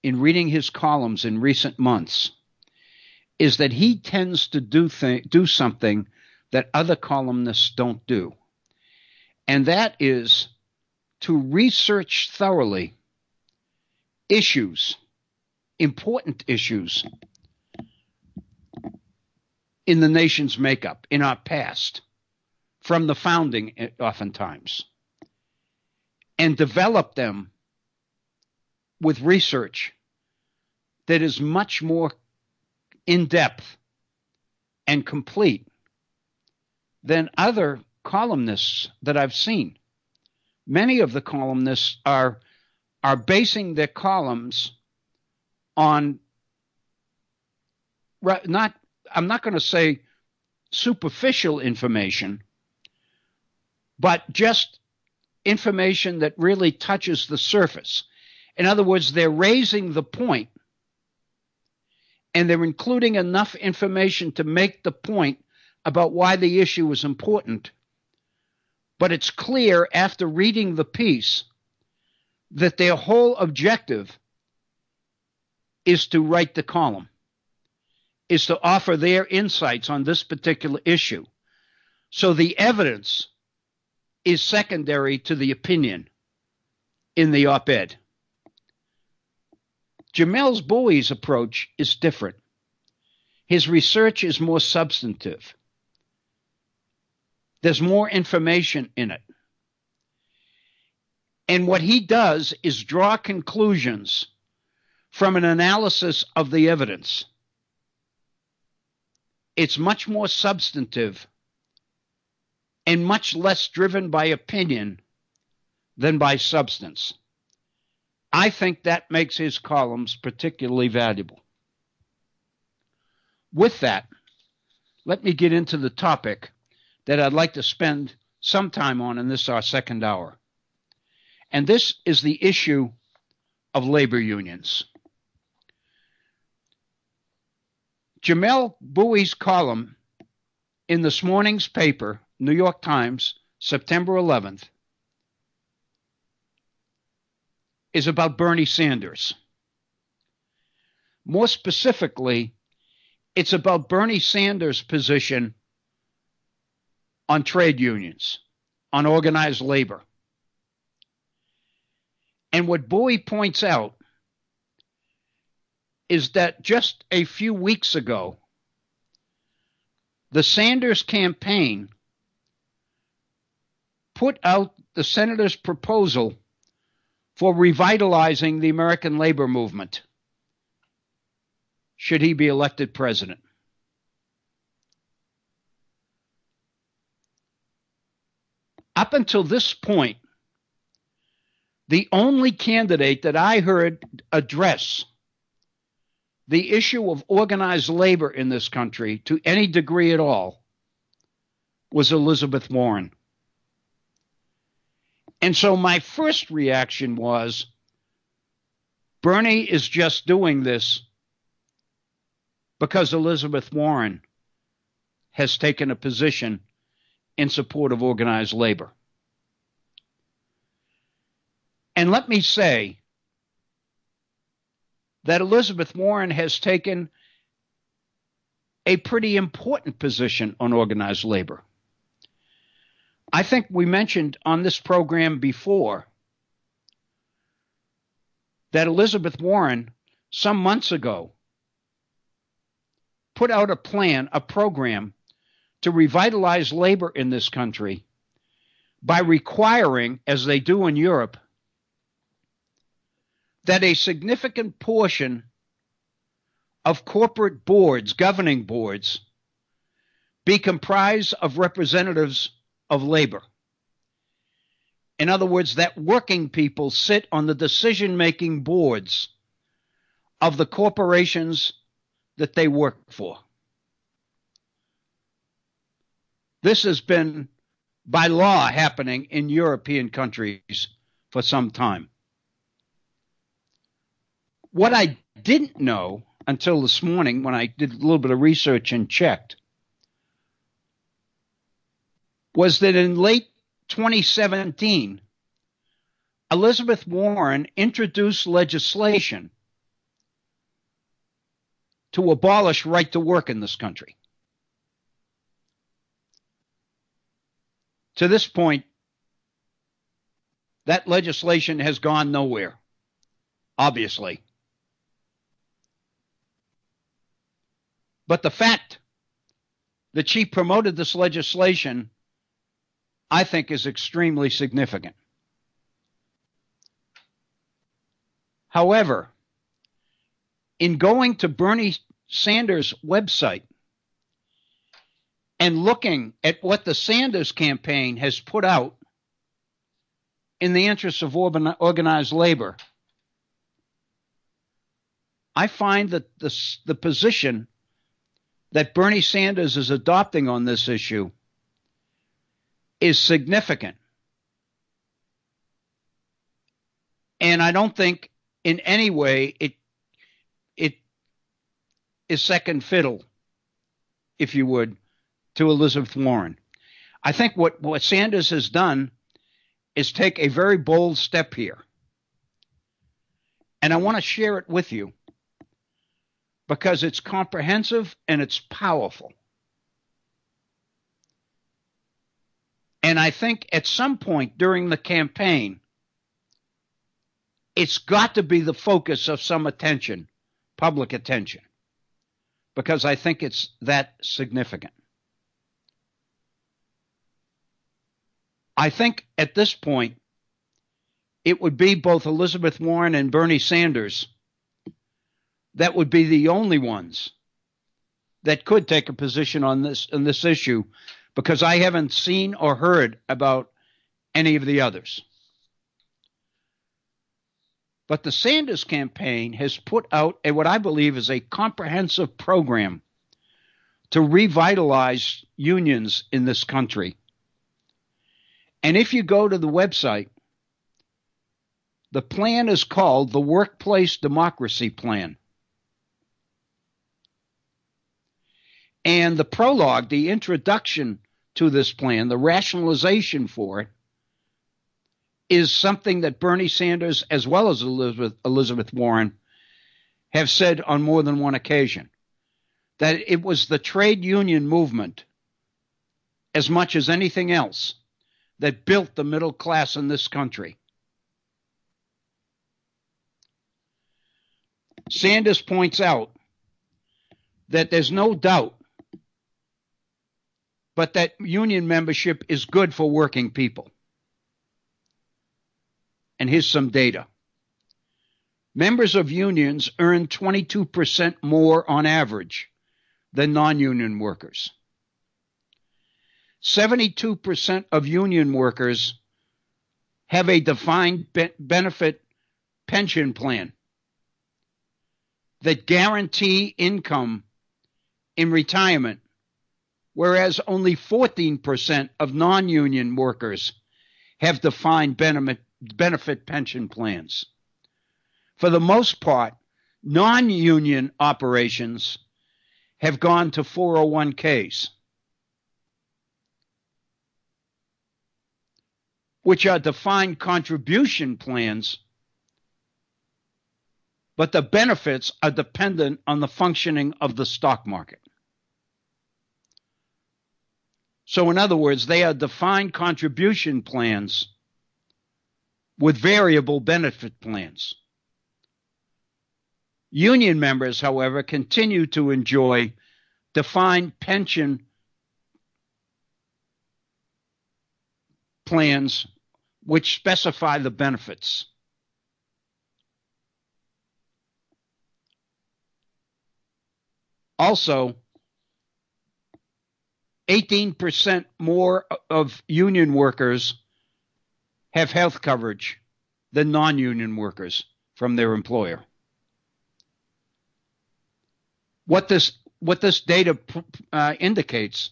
in reading his columns in recent months is that he tends to do something that other columnists don't do. And that is to research thoroughly issues, important issues in the nation's makeup, in our past, from the founding oftentimes, and develop them with research that is much more in-depth and complete than other columnists that I've seen. Many of the columnists are basing their columns on I'm not going to say superficial information, but just information that really touches the surface. In other words, they're raising the point, and they're including enough information to make the point about why the issue is important. But it's clear after reading the piece that their whole objective is to write the column, is to offer their insights on this particular issue. So the evidence is secondary to the opinion in the op-ed. Jamelle Bouie's approach is different. His research is more substantive. There's more information in it. And what he does is draw conclusions from an analysis of the evidence. It's much more substantive and much less driven by opinion than by substance. I think that makes his columns particularly valuable. With that, let me get into the topic that I'd like to spend some time on in this, our second hour. And this is the issue of labor unions. Jamelle Bouie's column in this morning's paper, New York Times, September 11th, is about Bernie Sanders. More specifically, it's about Bernie Sanders' position on trade unions, on organized labor. And what Bouie points out is that just a few weeks ago, the Sanders campaign put out the senator's proposal for revitalizing the American labor movement, should he be elected president. Up until this point, the only candidate that I heard address the issue of organized labor in this country to any degree at all was Elizabeth Warren. And so my first reaction was, Bernie is just doing this because Elizabeth Warren has taken a position in support of organized labor. And let me say that Elizabeth Warren has taken a pretty important position on organized labor. I think we mentioned on this program before that Elizabeth Warren, some months ago, put out a plan, a program to revitalize labor in this country by requiring, as they do in Europe, that a significant portion of corporate boards, governing boards, be comprised of representatives of labor. In other words, that working people sit on the decision-making boards of the corporations that they work for. This has been, by law, happening in European countries for some time. What I didn't know until this morning, when I did a little bit of research and checked, was that in late 2017, Elizabeth Warren introduced legislation to abolish right to work in this country. To this point, that legislation has gone nowhere, obviously. But the fact that she promoted this legislation, I think, is extremely significant. However, in going to Bernie Sanders' website and looking at what the Sanders campaign has put out in the interests of organized labor, I find that the position that Bernie Sanders is adopting on this issue is significant. And I don't think in any way it is second fiddle, if you would, to Elizabeth Warren. I think what Sanders has done is take a very bold step here. And I want to share it with you because it's comprehensive and it's powerful. And I think at some point during the campaign, it's got to be the focus of some attention, public attention, because I think it's that significant. I think at this point, it would be both Elizabeth Warren and Bernie Sanders that would be the only ones that could take a position on this issue, because I haven't seen or heard about any of the others. But the Sanders campaign has put out what I believe is a comprehensive program to revitalize unions in this country. And if you go to the website, the plan is called the Workplace Democracy Plan. And the prologue, the introduction to this plan, the rationalization for it, is something that Bernie Sanders, as well as Elizabeth Warren, have said on more than one occasion, that it was the trade union movement, as much as anything else, that built the middle class in this country. Sanders points out that there's no doubt but that union membership is good for working people. And here's some data. Members of unions earn 22% more on average than non-union workers. 72% of union workers have a defined benefit pension plan that guarantee income in retirement, whereas only 14% of non-union workers have defined benefit pension plans. For the most part, non-union operations have gone to 401ks, which are defined contribution plans, but the benefits are dependent on the functioning of the stock market. So in other words, they are defined contribution plans with variable benefit plans. Union members, however, continue to enjoy defined pension plans which specify the benefits. Also, 18% more of union workers have health coverage than non-union workers from their employer. What this data indicates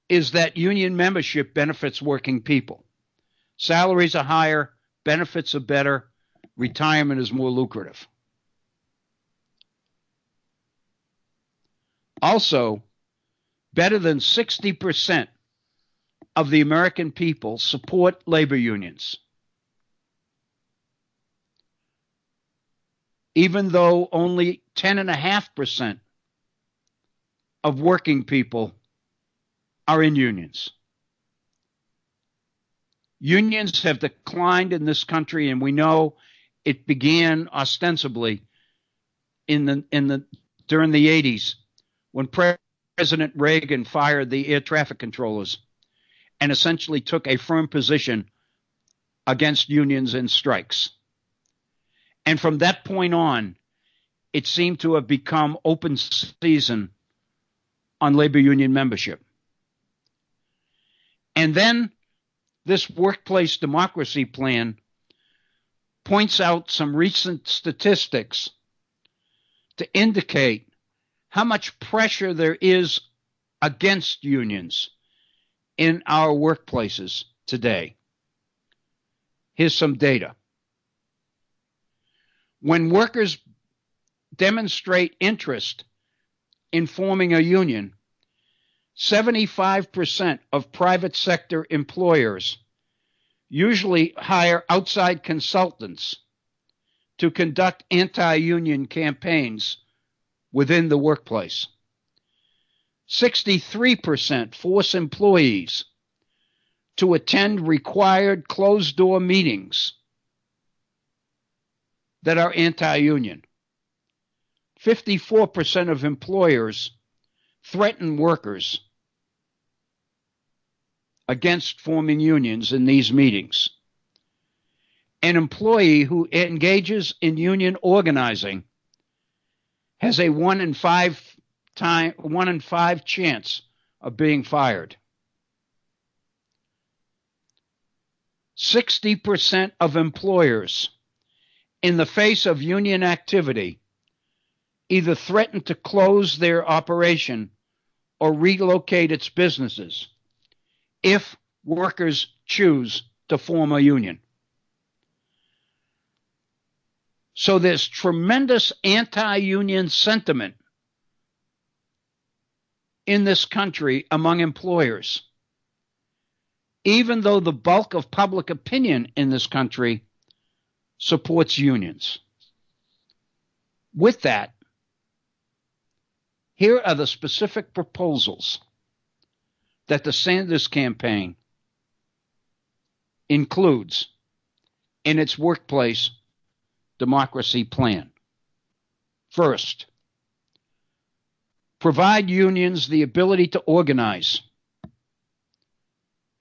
is that union membership benefits working people. Salaries are higher, benefits are better, retirement is more lucrative. Also, better than 60% of the American people support labor unions, even though only 10.5% of working people are in unions. Unions have declined in this country, and we know it began ostensibly during the 80s when President Reagan fired the air traffic controllers and essentially took a firm position against unions and strikes. And from that point on, it seemed to have become open season on labor union membership. And then this workplace democracy plan points out some recent statistics to indicate how much pressure there is against unions in our workplaces today. Here's some data. When workers demonstrate interest in forming a union, 75% of private sector employers usually hire outside consultants to conduct anti-union campaigns within the workplace. 63% force employees to attend required closed-door meetings that are anti-union. 54% of employers threaten workers against forming unions in these meetings. An employee who engages in union organizing has a 1 in 5 chance of being fired. 60% of employers, in the face of union activity, either threaten to close their operation or relocate its businesses if workers choose to form a union. So there's tremendous anti-union sentiment in this country among employers, even though the bulk of public opinion in this country supports unions. With that, here are the specific proposals that the Sanders campaign includes in its workplace democracy plan. First, provide unions the ability to organize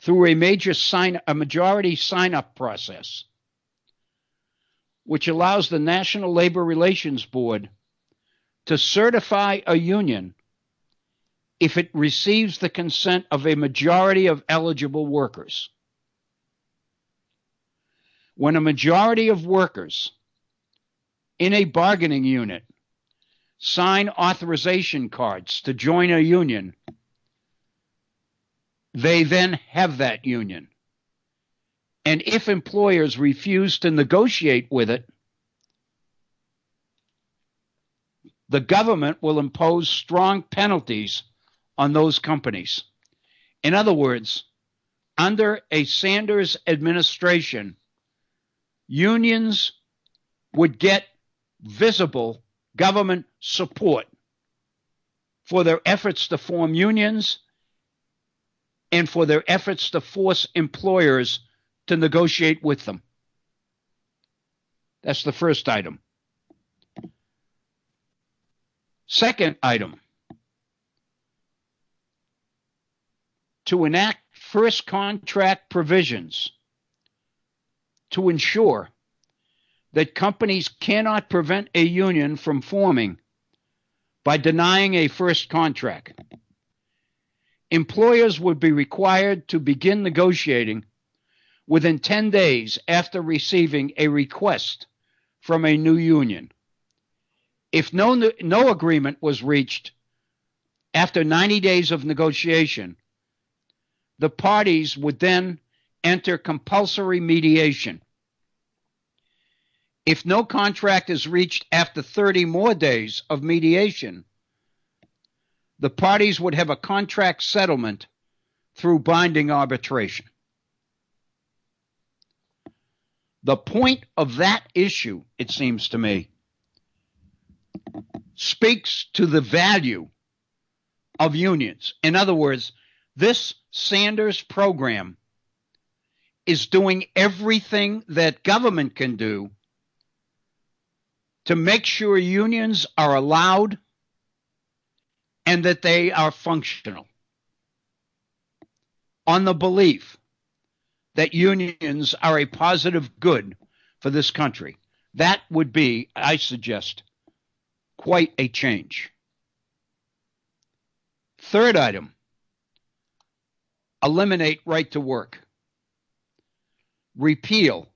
through a majority sign-up process, which allows the National Labor Relations Board to certify a union if it receives the consent of a majority of eligible workers. When a majority of workers in a bargaining unit sign authorization cards to join a union, they then have that union. And if employers refuse to negotiate with it, the government will impose strong penalties on those companies. In other words, under a Sanders administration, unions would get visible government support for their efforts to form unions and for their efforts to force employers to negotiate with them. That's the first item. Second item, to enact first contract provisions to ensure that companies cannot prevent a union from forming by denying a first contract. Employers would be required to begin negotiating within 10 days after receiving a request from a new union. If no agreement was reached after 90 days of negotiation, the parties would then enter compulsory mediation. If no contract is reached after 30 more days of mediation, the parties would have a contract settlement through binding arbitration. The point of that issue, it seems to me, speaks to the value of unions. In other words, this Sanders program is doing everything that government can do to make sure unions are allowed and that they are functional, on the belief that unions are a positive good for this country. That would be, I suggest, quite a change. Third item, eliminate right to work. Repeal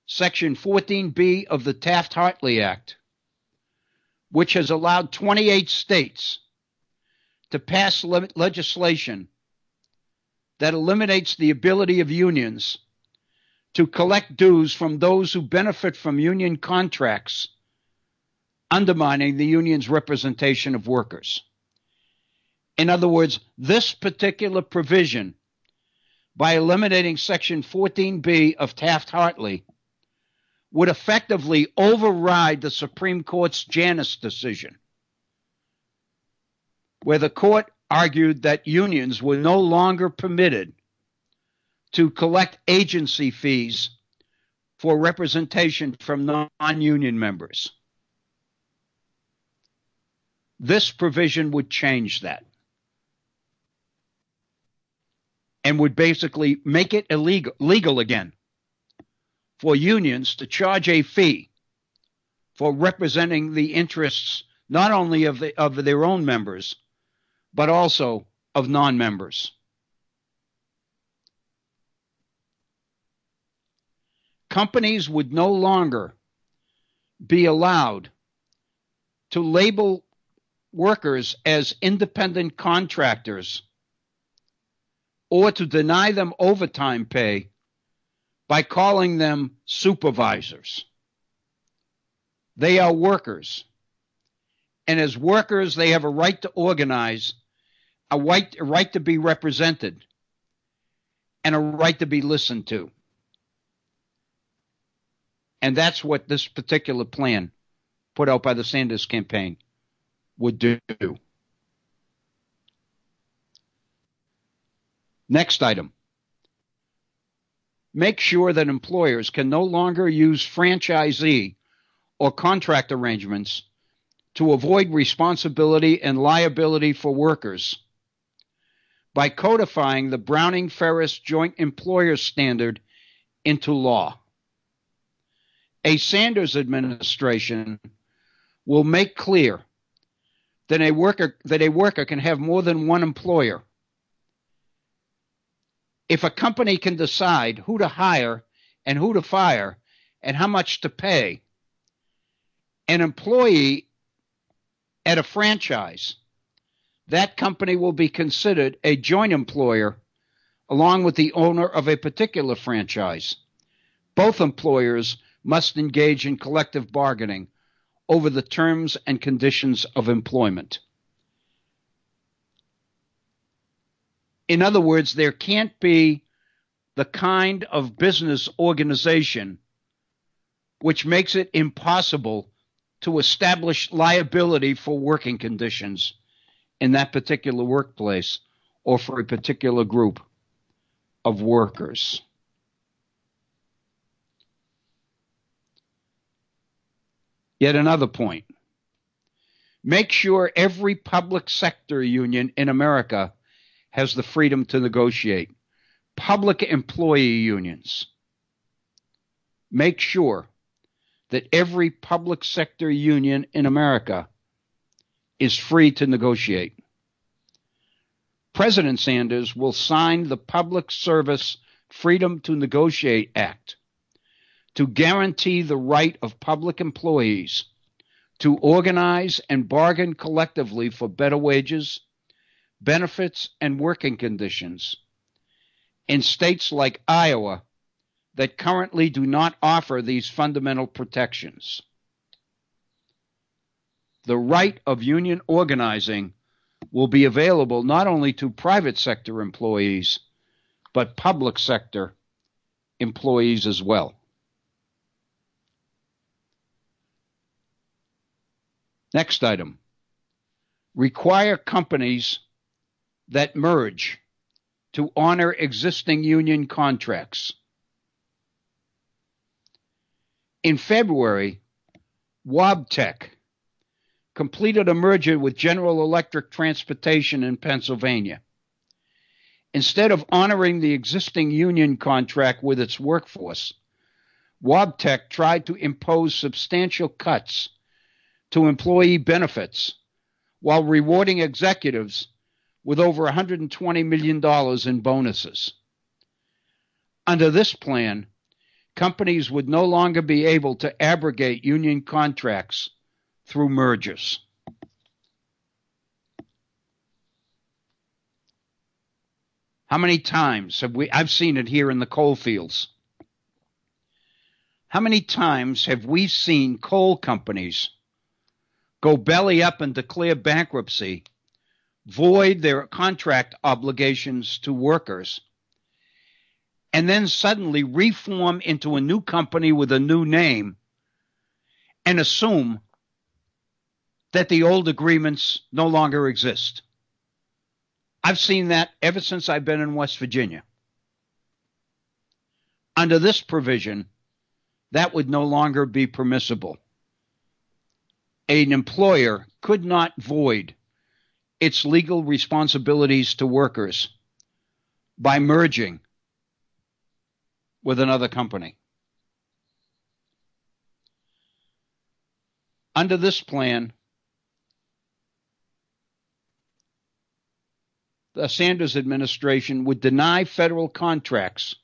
Section 14B of the Taft-Hartley Act, which has allowed 28 states to pass legislation that eliminates the ability of unions to collect dues from those who benefit from union contracts, undermining the union's representation of workers. In other words, this particular provision, by eliminating Section 14B of Taft-Hartley, would effectively override the Supreme Court's Janus decision, where the court argued that unions were no longer permitted to collect agency fees for representation from non-union members. This provision would change that and would basically make it legal again for unions to charge a fee for representing the interests not only of their own members, but also of non-members. Companies would no longer be allowed to label workers as independent contractors or to deny them overtime pay by calling them supervisors. They are workers. And as workers, they have a right to organize, a right to be represented, and a right to be listened to. And that's what this particular plan put out by the Sanders campaign would do. Next item. Make sure that employers can no longer use franchisee or contract arrangements to avoid responsibility and liability for workers by codifying the Browning-Ferris Joint Employers Standard into law. A Sanders administration will make clear that a worker can have more than one employer. If a company can decide who to hire and who to fire and how much to pay, an employee at a franchise, that company will be considered a joint employer along with the owner of a particular franchise. Both employers must engage in collective bargaining over the terms and conditions of employment. In other words, there can't be the kind of business organization which makes it impossible to establish liability for working conditions in that particular workplace or for a particular group of workers. Yet another point. Make sure every public sector union in America has the freedom to negotiate. Public employee unions. Make sure that every public sector union in America is free to negotiate. President Sanders will sign the Public Service Freedom to Negotiate Act to guarantee the right of public employees to organize and bargain collectively for better wages, benefits, and working conditions in states like Iowa that currently do not offer these fundamental protections. The right of union organizing will be available not only to private sector employees, but public sector employees as well. Next item. Require companies that merge to honor existing union contracts. In February, Wabtec completed a merger with General Electric Transportation in Pennsylvania. Instead of honoring the existing union contract with its workforce, Wabtec tried to impose substantial cuts to employee benefits while rewarding executives with over $120 million in bonuses. Under this plan, companies would no longer be able to abrogate union contracts through mergers. How many times I've seen it here in the coal fields. How many times have we seen coal companies go belly up and declare bankruptcy, void their contract obligations to workers, and then suddenly reform into a new company with a new name and assume that the old agreements no longer exist? I've seen that ever since I've been in West Virginia. Under this provision, that would no longer be permissible. An employer could not void its legal responsibilities to workers by merging with another company. Under this plan, the Sanders administration would deny federal contracts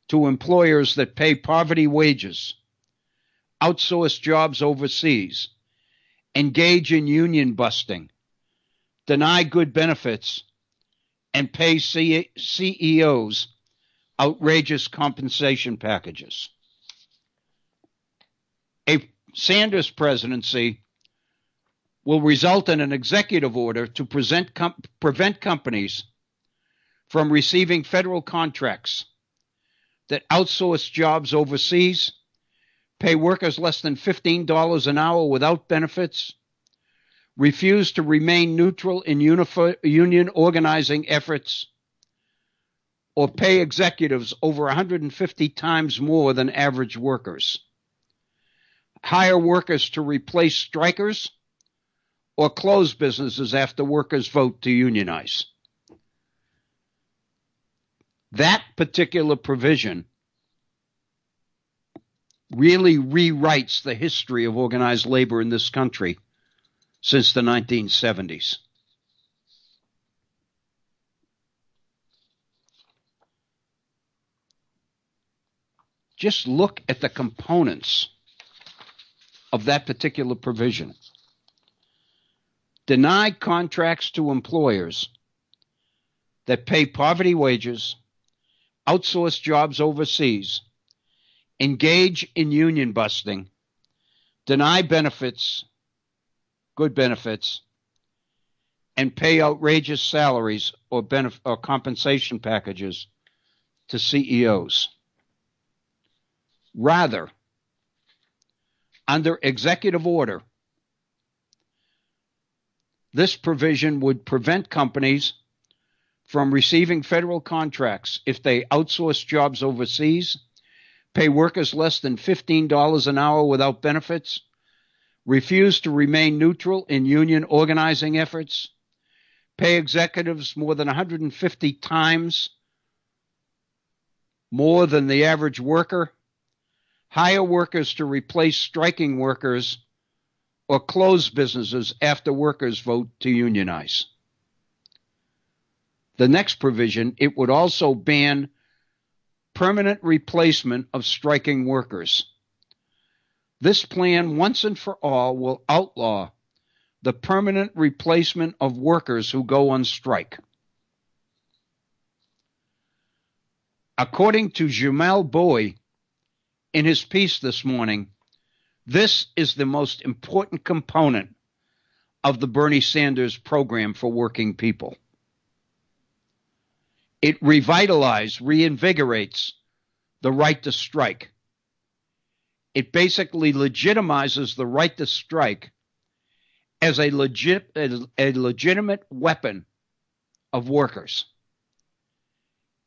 to employers that pay poverty wages, outsource jobs overseas, engage in union busting, deny good benefits, and pay CEOs outrageous compensation packages. A Sanders presidency will result in an executive order to prevent companies from receiving federal contracts that outsource jobs overseas, pay workers less than $15 an hour without benefits, refuse to remain neutral in union organizing efforts, or pay executives over 150 times more than average workers, hire workers to replace strikers, or close businesses after workers vote to unionize. That particular provision really rewrites the history of organized labor in this country since the 1970s. Just look at the components of that particular provision. Deny contracts to employers that pay poverty wages, outsource jobs overseas, engage in union busting, deny benefits, good benefits, and pay outrageous salaries or compensation packages to CEOs. Rather, under executive order, this provision would prevent companies from receiving federal contracts if they outsource jobs overseas, pay workers less than $15 an hour without benefits, refuse to remain neutral in union organizing efforts, pay executives more than 150 times more than the average worker, hire workers to replace striking workers, or close businesses after workers vote to unionize. The next provision, it would also ban permanent replacement of striking workers. This plan, once and for all, will outlaw the permanent replacement of workers who go on strike. According to Jamal Bowie, in his piece this morning, this is the most important component of the Bernie Sanders program for working people. It reinvigorates the right to strike. It basically legitimizes the right to strike as a legitimate weapon of workers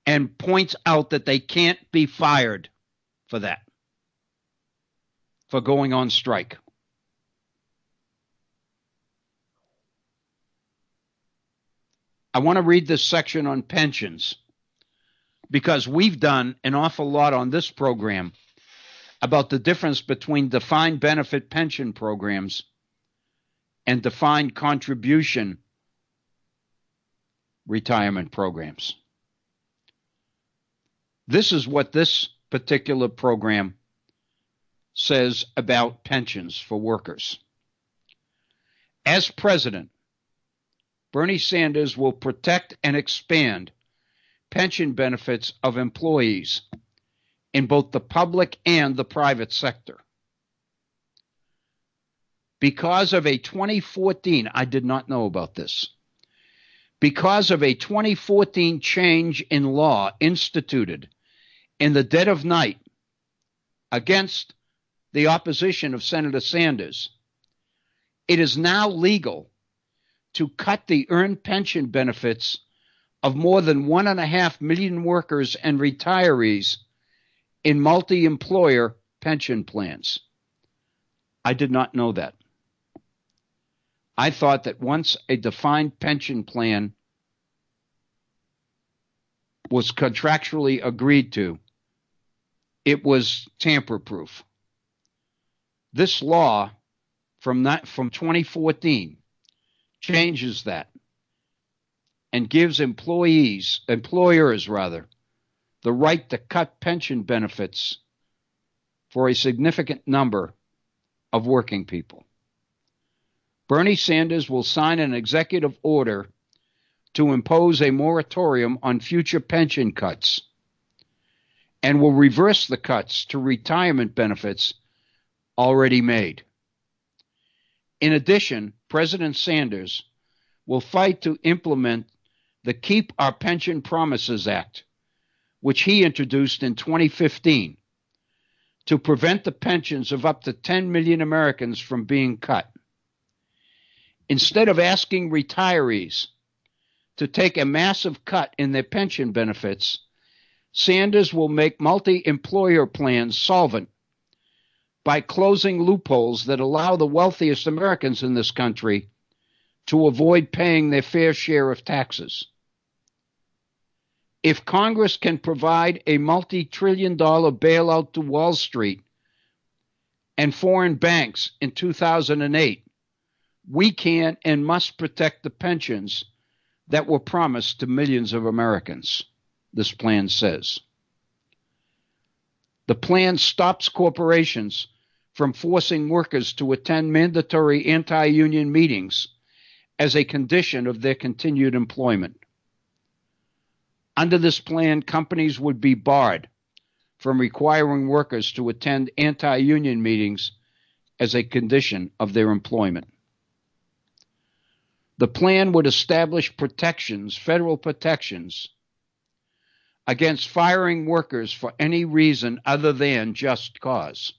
and points out that they can't be fired for that, for going on strike. I want to read this section on pensions because we've done an awful lot on this program about the difference between defined benefit pension programs and defined contribution retirement programs. This is what this particular program says about pensions for workers. As president, Bernie Sanders will protect and expand pension benefits of employees in both the public and the private sector. Because of a 2014, I did not know about this, because of a 2014 change in law instituted in the dead of night against the opposition of Senator Sanders, it is now legal to cut the earned pension benefits of more than 1.5 million workers and retirees in multi-employer pension plans. I did not know that. I thought that once a defined pension plan was contractually agreed to, it was tamper-proof. This law from 2014 changes that and gives employers, the right to cut pension benefits for a significant number of working people. Bernie Sanders will sign an executive order to impose a moratorium on future pension cuts and will reverse the cuts to retirement benefits already made. In addition, President Sanders will fight to implement the Keep Our Pension Promises Act, which he introduced in 2015 to prevent the pensions of up to 10 million Americans from being cut. Instead of asking retirees to take a massive cut in their pension benefits, Sanders will make multi-employer plans solvent by closing loopholes that allow the wealthiest Americans in this country to avoid paying their fair share of taxes. If Congress can provide a multi-trillion-dollar bailout to Wall Street and foreign banks in 2008, we can and must protect the pensions that were promised to millions of Americans, this plan says. The plan stops corporations from forcing workers to attend mandatory anti-union meetings as a condition of their continued employment. Under this plan, companies would be barred from requiring workers to attend anti-union meetings as a condition of their employment. The plan would establish protections, federal protections, against firing workers for any reason other than just cause.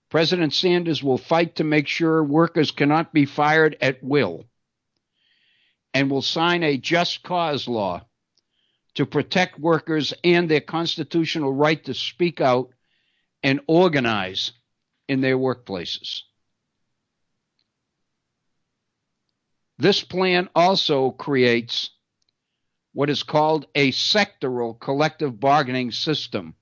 President Sanders will fight to make sure workers cannot be fired at will and will sign a just cause law to protect workers and their constitutional right to speak out and organize in their workplaces. This plan also creates what is called a sectoral collective bargaining system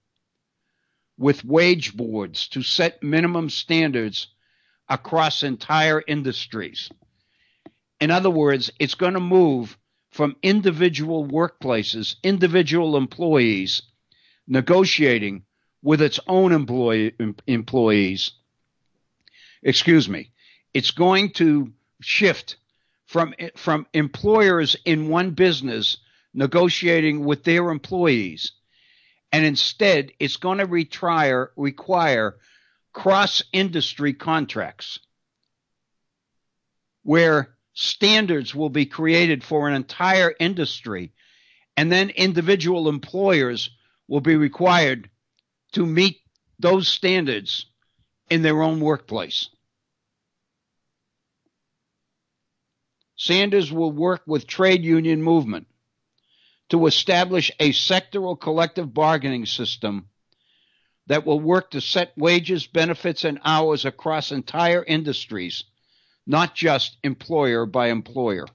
with wage boards to set minimum standards across entire industries. In other words, it's going to move from individual workplaces, individual employees negotiating with its own employees. It's going to shift from employers in one business negotiating with their employees, and instead it's going to require cross-industry contracts where standards will be created for an entire industry, and then individual employers will be required to meet those standards in their own workplace. Sanders will work with trade union movement to establish a sectoral collective bargaining system that will work to set wages, benefits, and hours across entire industries, not just employer by employer.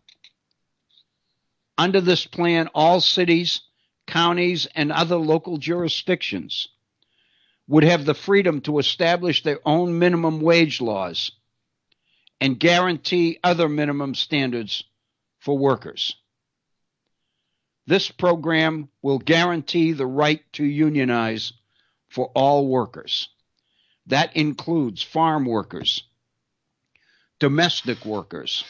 Under this plan, all cities, counties, and other local jurisdictions would have the freedom to establish their own minimum wage laws and guarantee other minimum standards for workers. This program will guarantee the right to unionize for all workers. That includes farm workers, domestic workers,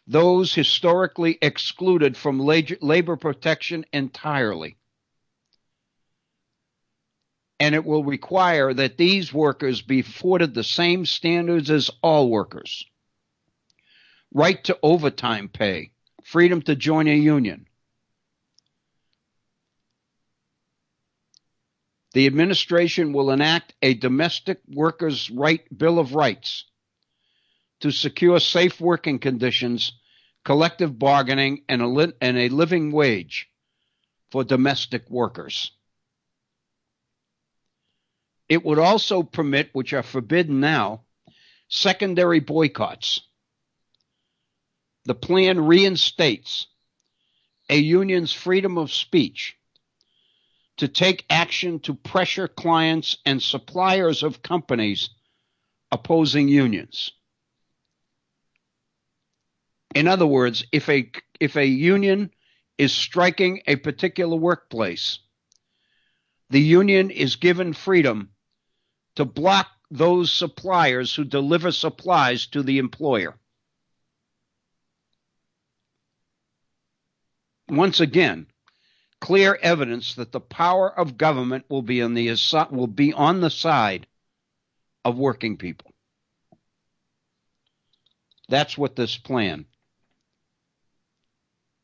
those historically excluded from labor protection entirely. And it will require that these workers be afforded the same standards as all workers. Right to overtime pay, freedom to join a union. The administration will enact a domestic workers' Bill of Rights to secure safe working conditions, collective bargaining, and a living wage for domestic workers. It would also permit, which are forbidden now, secondary boycotts. The plan reinstates a union's freedom of speech to take action to pressure clients and suppliers of companies opposing unions. In other words, if a union is striking a particular workplace, the union is given freedom to block those suppliers who deliver supplies to the employer. Once again, clear evidence that the power of government will be on the side of working people. That's what this plan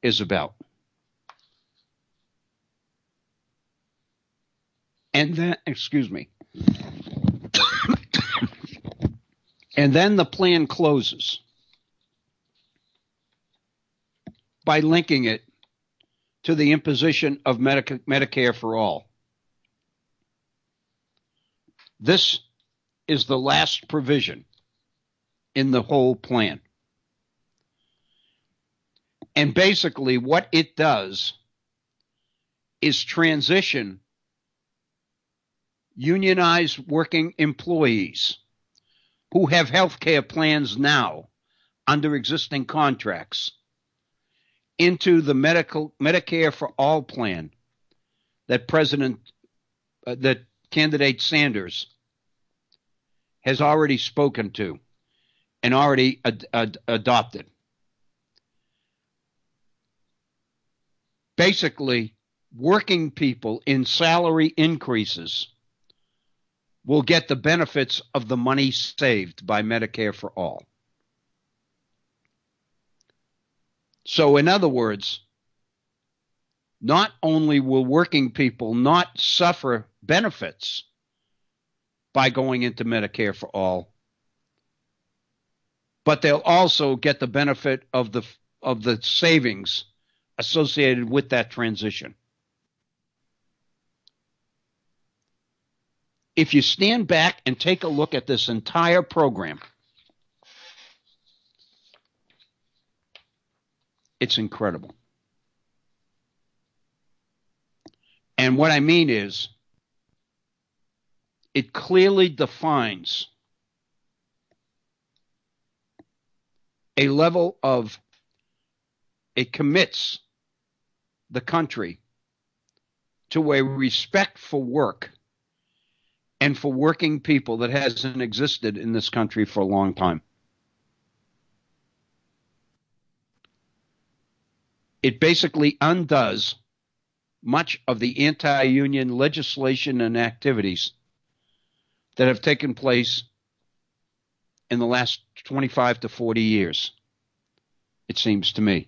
is about. And then, and then the plan closes by linking it to the imposition of Medicare for all. This is the last provision in the whole plan. And basically what it does is transition unionized working employees who have health care plans now under existing contracts into the Medicare for All plan that candidate Sanders has already spoken to and already adopted. Basically, working people in salary increases will get the benefits of the money saved by Medicare for All. So in other words, not only will working people not suffer benefits by going into Medicare for All, but they'll also get the benefit of the savings associated with that transition. if you stand back and take a look at this entire program, it's incredible. And what I mean is, it clearly defines a level of, it commits the country to a respect for work and for working people that hasn't existed in this country for a long time. It basically undoes much of the anti-union legislation and activities that have taken place in the last 25 to 40 years, it seems to me.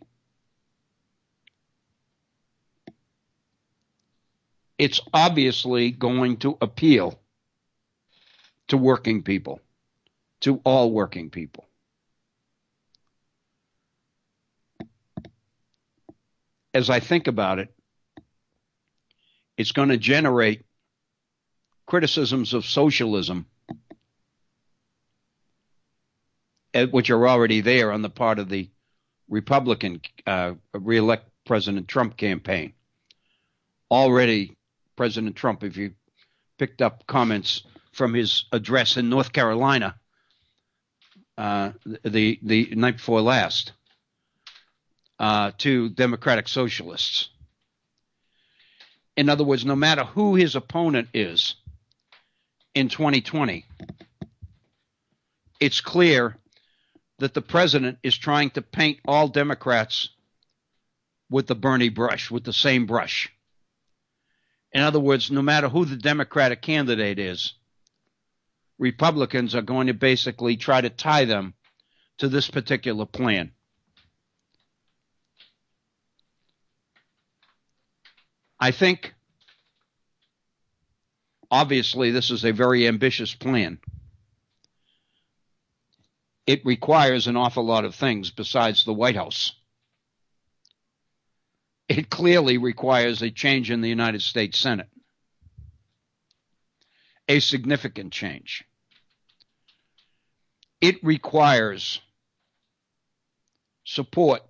It's obviously going to appeal to working people, to all working people. As I think about it, it's going to generate criticisms of socialism, which are already there on the part of the Republican re-elect President Trump campaign. Already, President Trump, if you picked up comments from his address in North Carolina the night before last to Democratic Socialists. In other words, no matter who his opponent is in 2020, it's clear that the president is trying to paint all Democrats with the Bernie brush, with the same brush. In other words, no matter who the Democratic candidate is, Republicans are going to basically try to tie them to this particular plan. I think, obviously, this is a very ambitious plan. It requires an awful lot of things besides the White House. It clearly requires a change in the United States Senate, a significant change. It requires support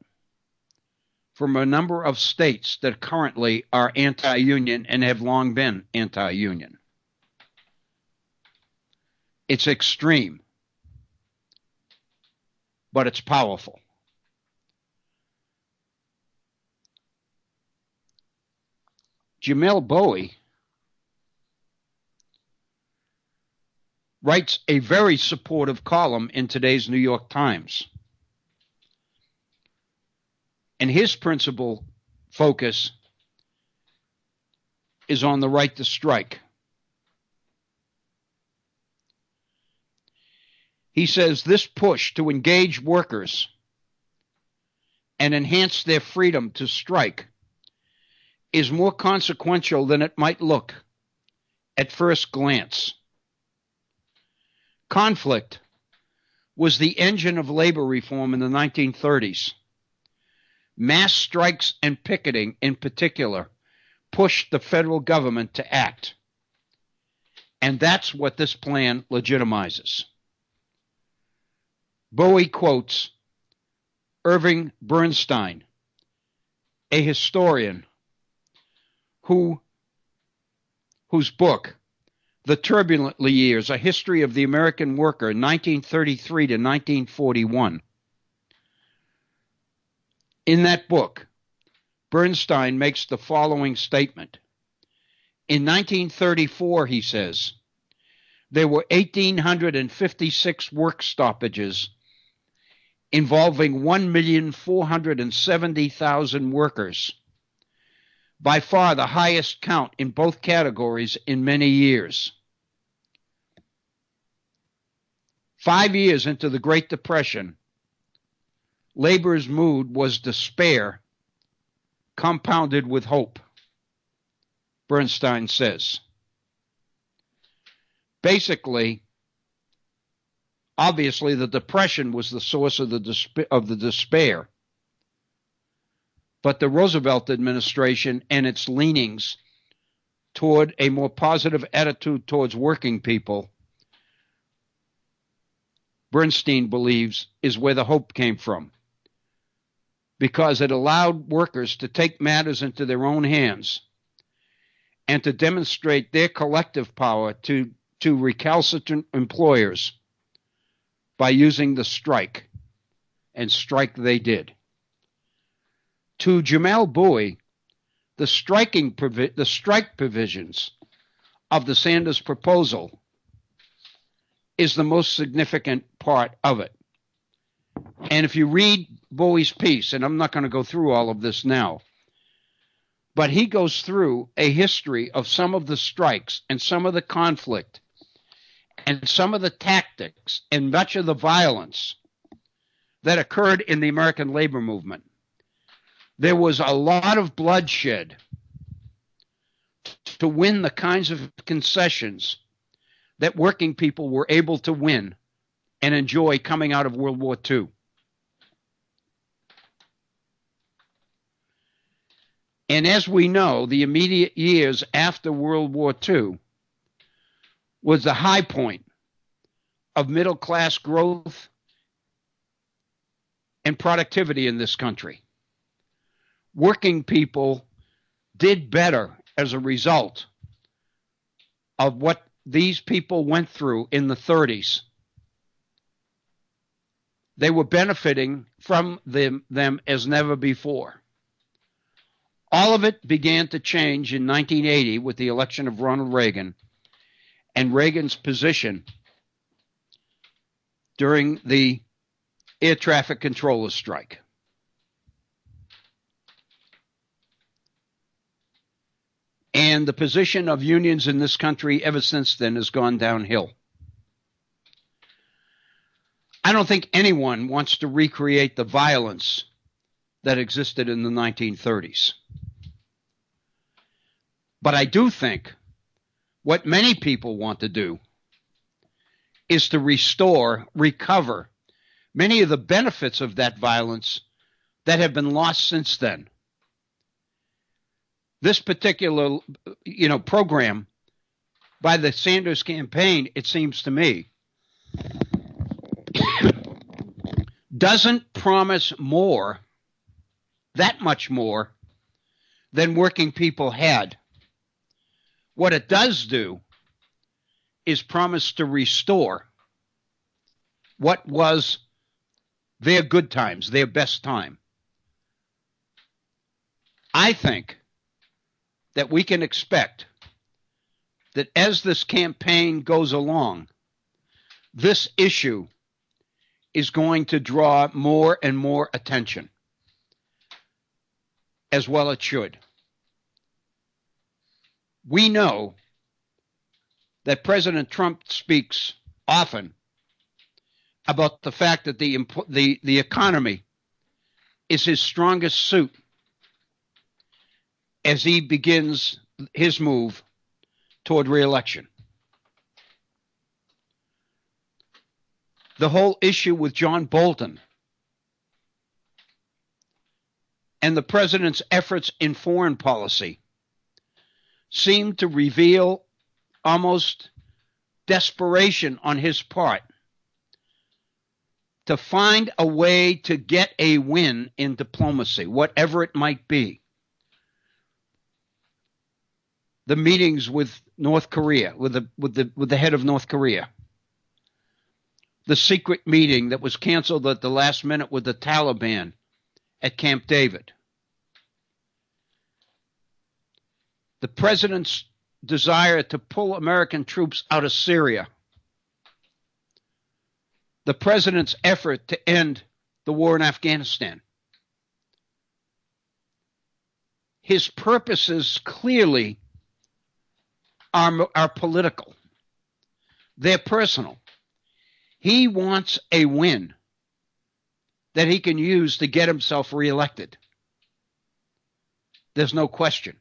from a number of states that currently are anti-union and have long been anti-union. It's extreme, but it's powerful. Jamel Bowie writes a very supportive column in today's New York Times. And his principal focus is on the right to strike. He says this push to engage workers and enhance their freedom to strike is more consequential than it might look at first glance. Conflict was the engine of labor reform in the 1930s. Mass strikes and picketing, in particular, pushed the federal government to act. And that's what this plan legitimizes. Bowie quotes Irving Bernstein, a historian whose book, The Turbulent Years, A History of the American Worker, 1933 to 1941. In that book, Bernstein makes the following statement. In 1934, he says, there were 1,856 work stoppages involving 1,470,000 workers, by far the highest count in both categories in many years. 5 years into the Great Depression, labor's mood was despair, compounded with hope, Bernstein says. Basically, obviously, the Depression was the source of the despair. But the Roosevelt administration and its leanings toward a more positive attitude towards working people, Bernstein believes, is where the hope came from, because it allowed workers to take matters into their own hands and to demonstrate their collective power to recalcitrant employers by using the strike, and strike they did. To Jamel Bowie, the strike provisions of the Sanders proposal is the most significant part of it. And if you read Bowie's piece, and I'm not going to go through all of this now, but he goes through a history of some of the strikes and some of the conflict and some of the tactics and much of the violence that occurred in the American labor movement. There was a lot of bloodshed to win the kinds of concessions that working people were able to win and enjoy coming out of World War II. And as we know, the immediate years after World War II was the high point of middle-class growth and productivity in this country. Working people did better as a result of what these people went through in the 30s. They were benefiting from them as never before. All of it began to change in 1980 with the election of Ronald Reagan and Reagan's position during the air traffic controllers strike. And the position of unions in this country ever since then has gone downhill. I don't think anyone wants to recreate the violence that existed in the 1930s. But I do think what many people want to do is to recover many of the benefits of that violence that have been lost since then. This particular, program by the Sanders campaign, it seems to me, doesn't promise that much more than working people had. What it does do is promise to restore what was their good times, their best time. I think that we can expect that as this campaign goes along, this issue is going to draw more and more attention, as well it should. We know that President Trump speaks often about the fact that the economy is his strongest suit as he begins his move toward re-election. The whole issue with John Bolton and the president's efforts in foreign policy seem to reveal almost desperation on his part to find a way to get a win in diplomacy, whatever it might be. The meetings with North Korea, with the head of North Korea, the secret meeting that was canceled at the last minute with the Taliban at Camp David, the president's desire to pull American troops out of Syria, the president's effort to end the war in Afghanistan. His purposes clearly are political. They're personal. He wants a win that he can use to get himself reelected. There's no question.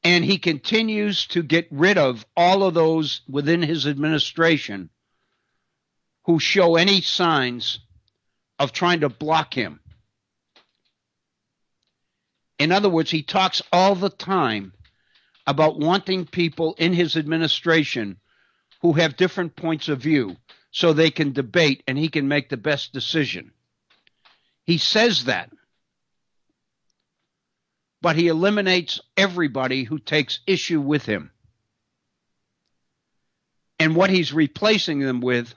And he continues to get rid of all of those within his administration who show any signs of trying to block him. In other words, he talks all the time about wanting people in his administration who have different points of view so they can debate and he can make the best decision. He says that, but he eliminates everybody who takes issue with him. And what he's replacing them with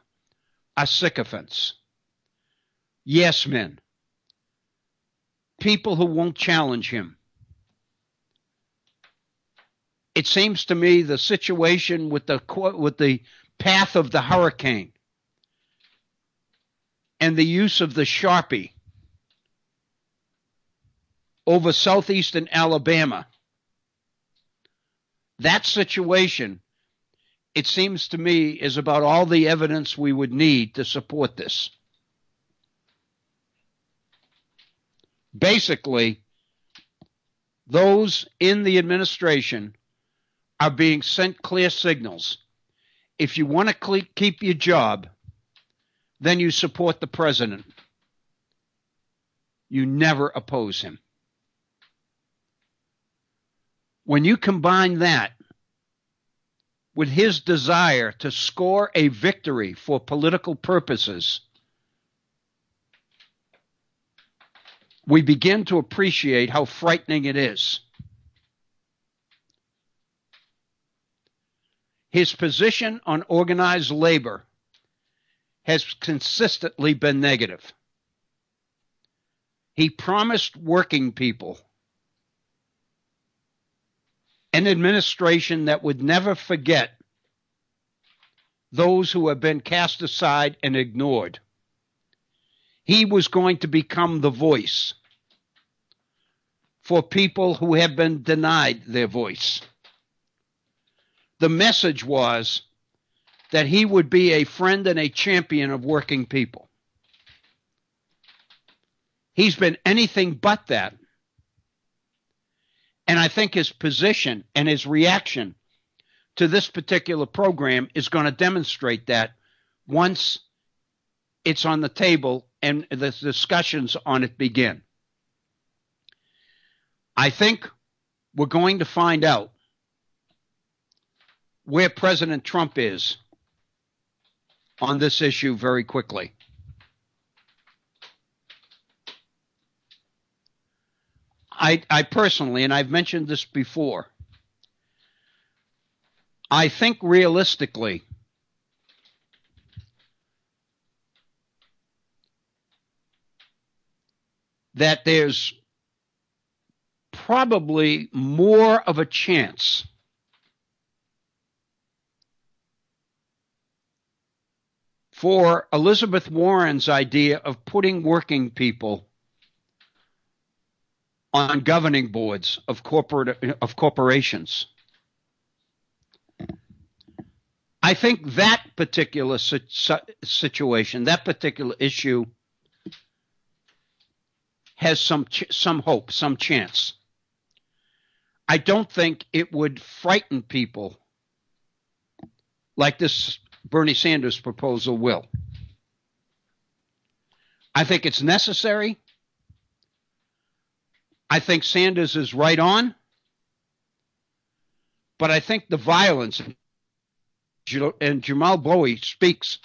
are sycophants, yes men, people who won't challenge him. It seems to me the situation with the path of the hurricane and the use of the Sharpie over southeastern Alabama, that situation, it seems to me, is about all the evidence we would need to support this. Basically, those in the administration are being sent clear signals. If you want to keep your job, then you support the president. You never oppose him. When you combine that with his desire to score a victory for political purposes, we begin to appreciate how frightening it is. His position on organized labor has consistently been negative. He promised working people an administration that would never forget those who have been cast aside and ignored. He was going to become the voice for people who have been denied their voice. The message was that he would be a friend and a champion of working people. He's been anything but that. And I think his position and his reaction to this particular program is going to demonstrate that once it's on the table and the discussions on it begin. I think we're going to find out where President Trump is on this issue very quickly. I personally, and I've mentioned this before, I think realistically that there's probably more of a chance for Elizabeth Warren's idea of putting working people on governing boards of corporations. I think that particular situation, that particular issue, has some hope, some chance. I don't think it would frighten people like this Bernie Sanders proposal will. I think it's necessary. I think Sanders is right on. But I think the violence, and Jamal Bowie speaks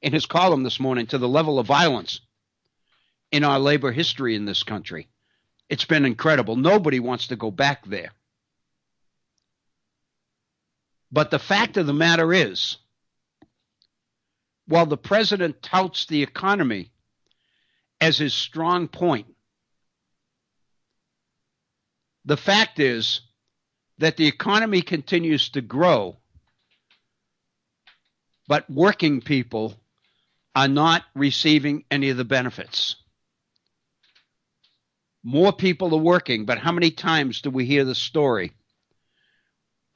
in his column this morning to the level of violence in our labor history in this country. It's been incredible. Nobody wants to go back there. But the fact of the matter is, while the president touts the economy as his strong point, the fact is that the economy continues to grow, but working people are not receiving any of the benefits. More people are working, but how many times do we hear the story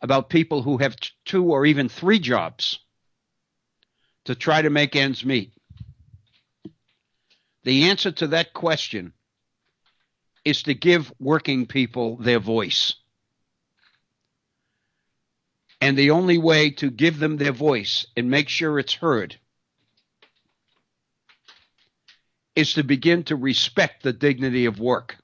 about people who have 2 or even 3 jobs to try to make ends meet? The answer to that question is to give working people their voice. And the only way to give them their voice and make sure it's heard is to begin to respect the dignity of work.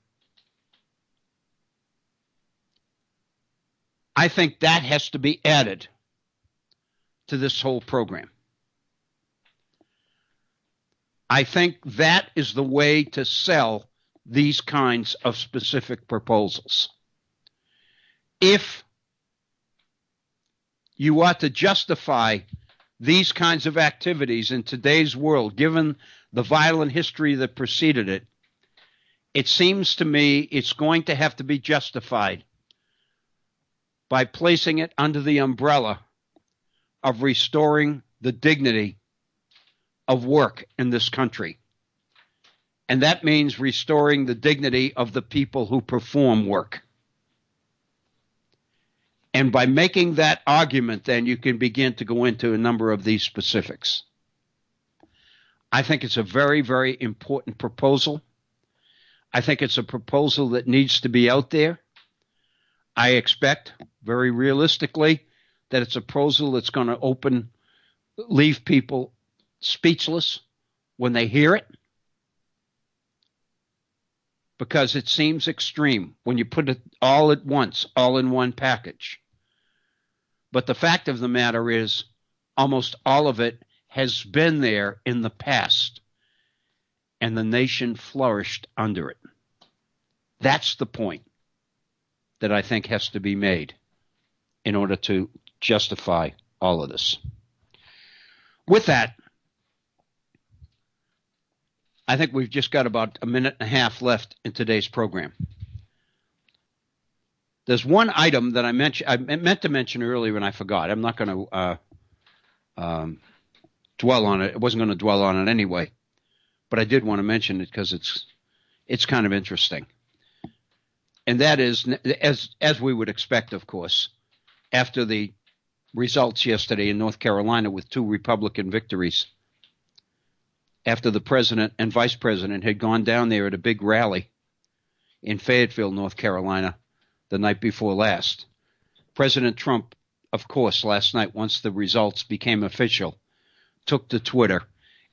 I think that has to be added to this whole program. I think that is the way to sell these kinds of specific proposals. If you are to justify these kinds of activities in today's world, given the violent history that preceded it, it seems to me it's going to have to be justified by placing it under the umbrella of restoring the dignity of work in this country. And that means restoring the dignity of the people who perform work. And by making that argument, then you can begin to go into a number of these specifics. I think it's a very, very important proposal. I think it's a proposal that needs to be out there. I expect, very realistically, that it's a proposal that's going to leave people speechless when they hear it, because it seems extreme when you put it all at once, all in one package. But the fact of the matter is, almost all of it has been there in the past, and the nation flourished under it. That's the point that I think has to be made in order to justify all of this. With that, I think we've just got about a minute and a half left in today's program. There's one item that I meant to mention earlier and I forgot. I'm not going to dwell on it. I wasn't going to dwell on it anyway, but I did want to mention it because it's kind of interesting. And that is, as we would expect, of course, after the results yesterday in North Carolina with 2 Republican victories, after the president and vice president had gone down there at a big rally in Fayetteville, North Carolina, the night before last. President Trump, of course, last night, once the results became official, took to Twitter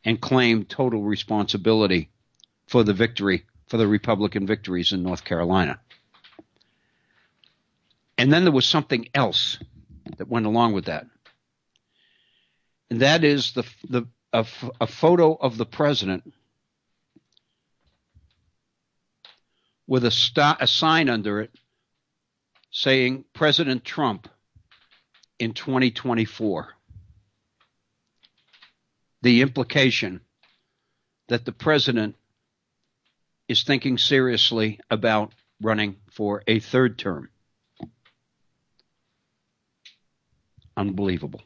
and claimed total responsibility for the victory, for the Republican victories in North Carolina. And then there was something else that went along with that. And that is a photo of the president with a sign under it saying President Trump in 2024. The implication that the president is thinking seriously about running for a 3rd term. Unbelievable.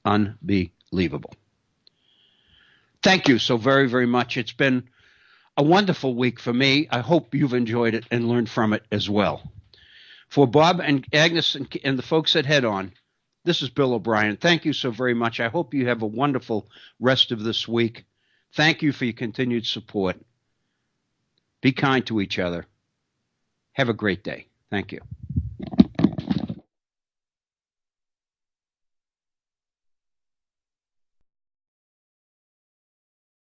Unbelievable. Thank you so very, very much. It's been a wonderful week for me. I hope you've enjoyed it and learned from it as well. For Bob and Agnes and the folks at Head On, this is Bill Obrien. Thank you so very much. I hope you have a wonderful rest of this week. Thank you for your continued support. Be kind to each other. Have a great day. Thank you.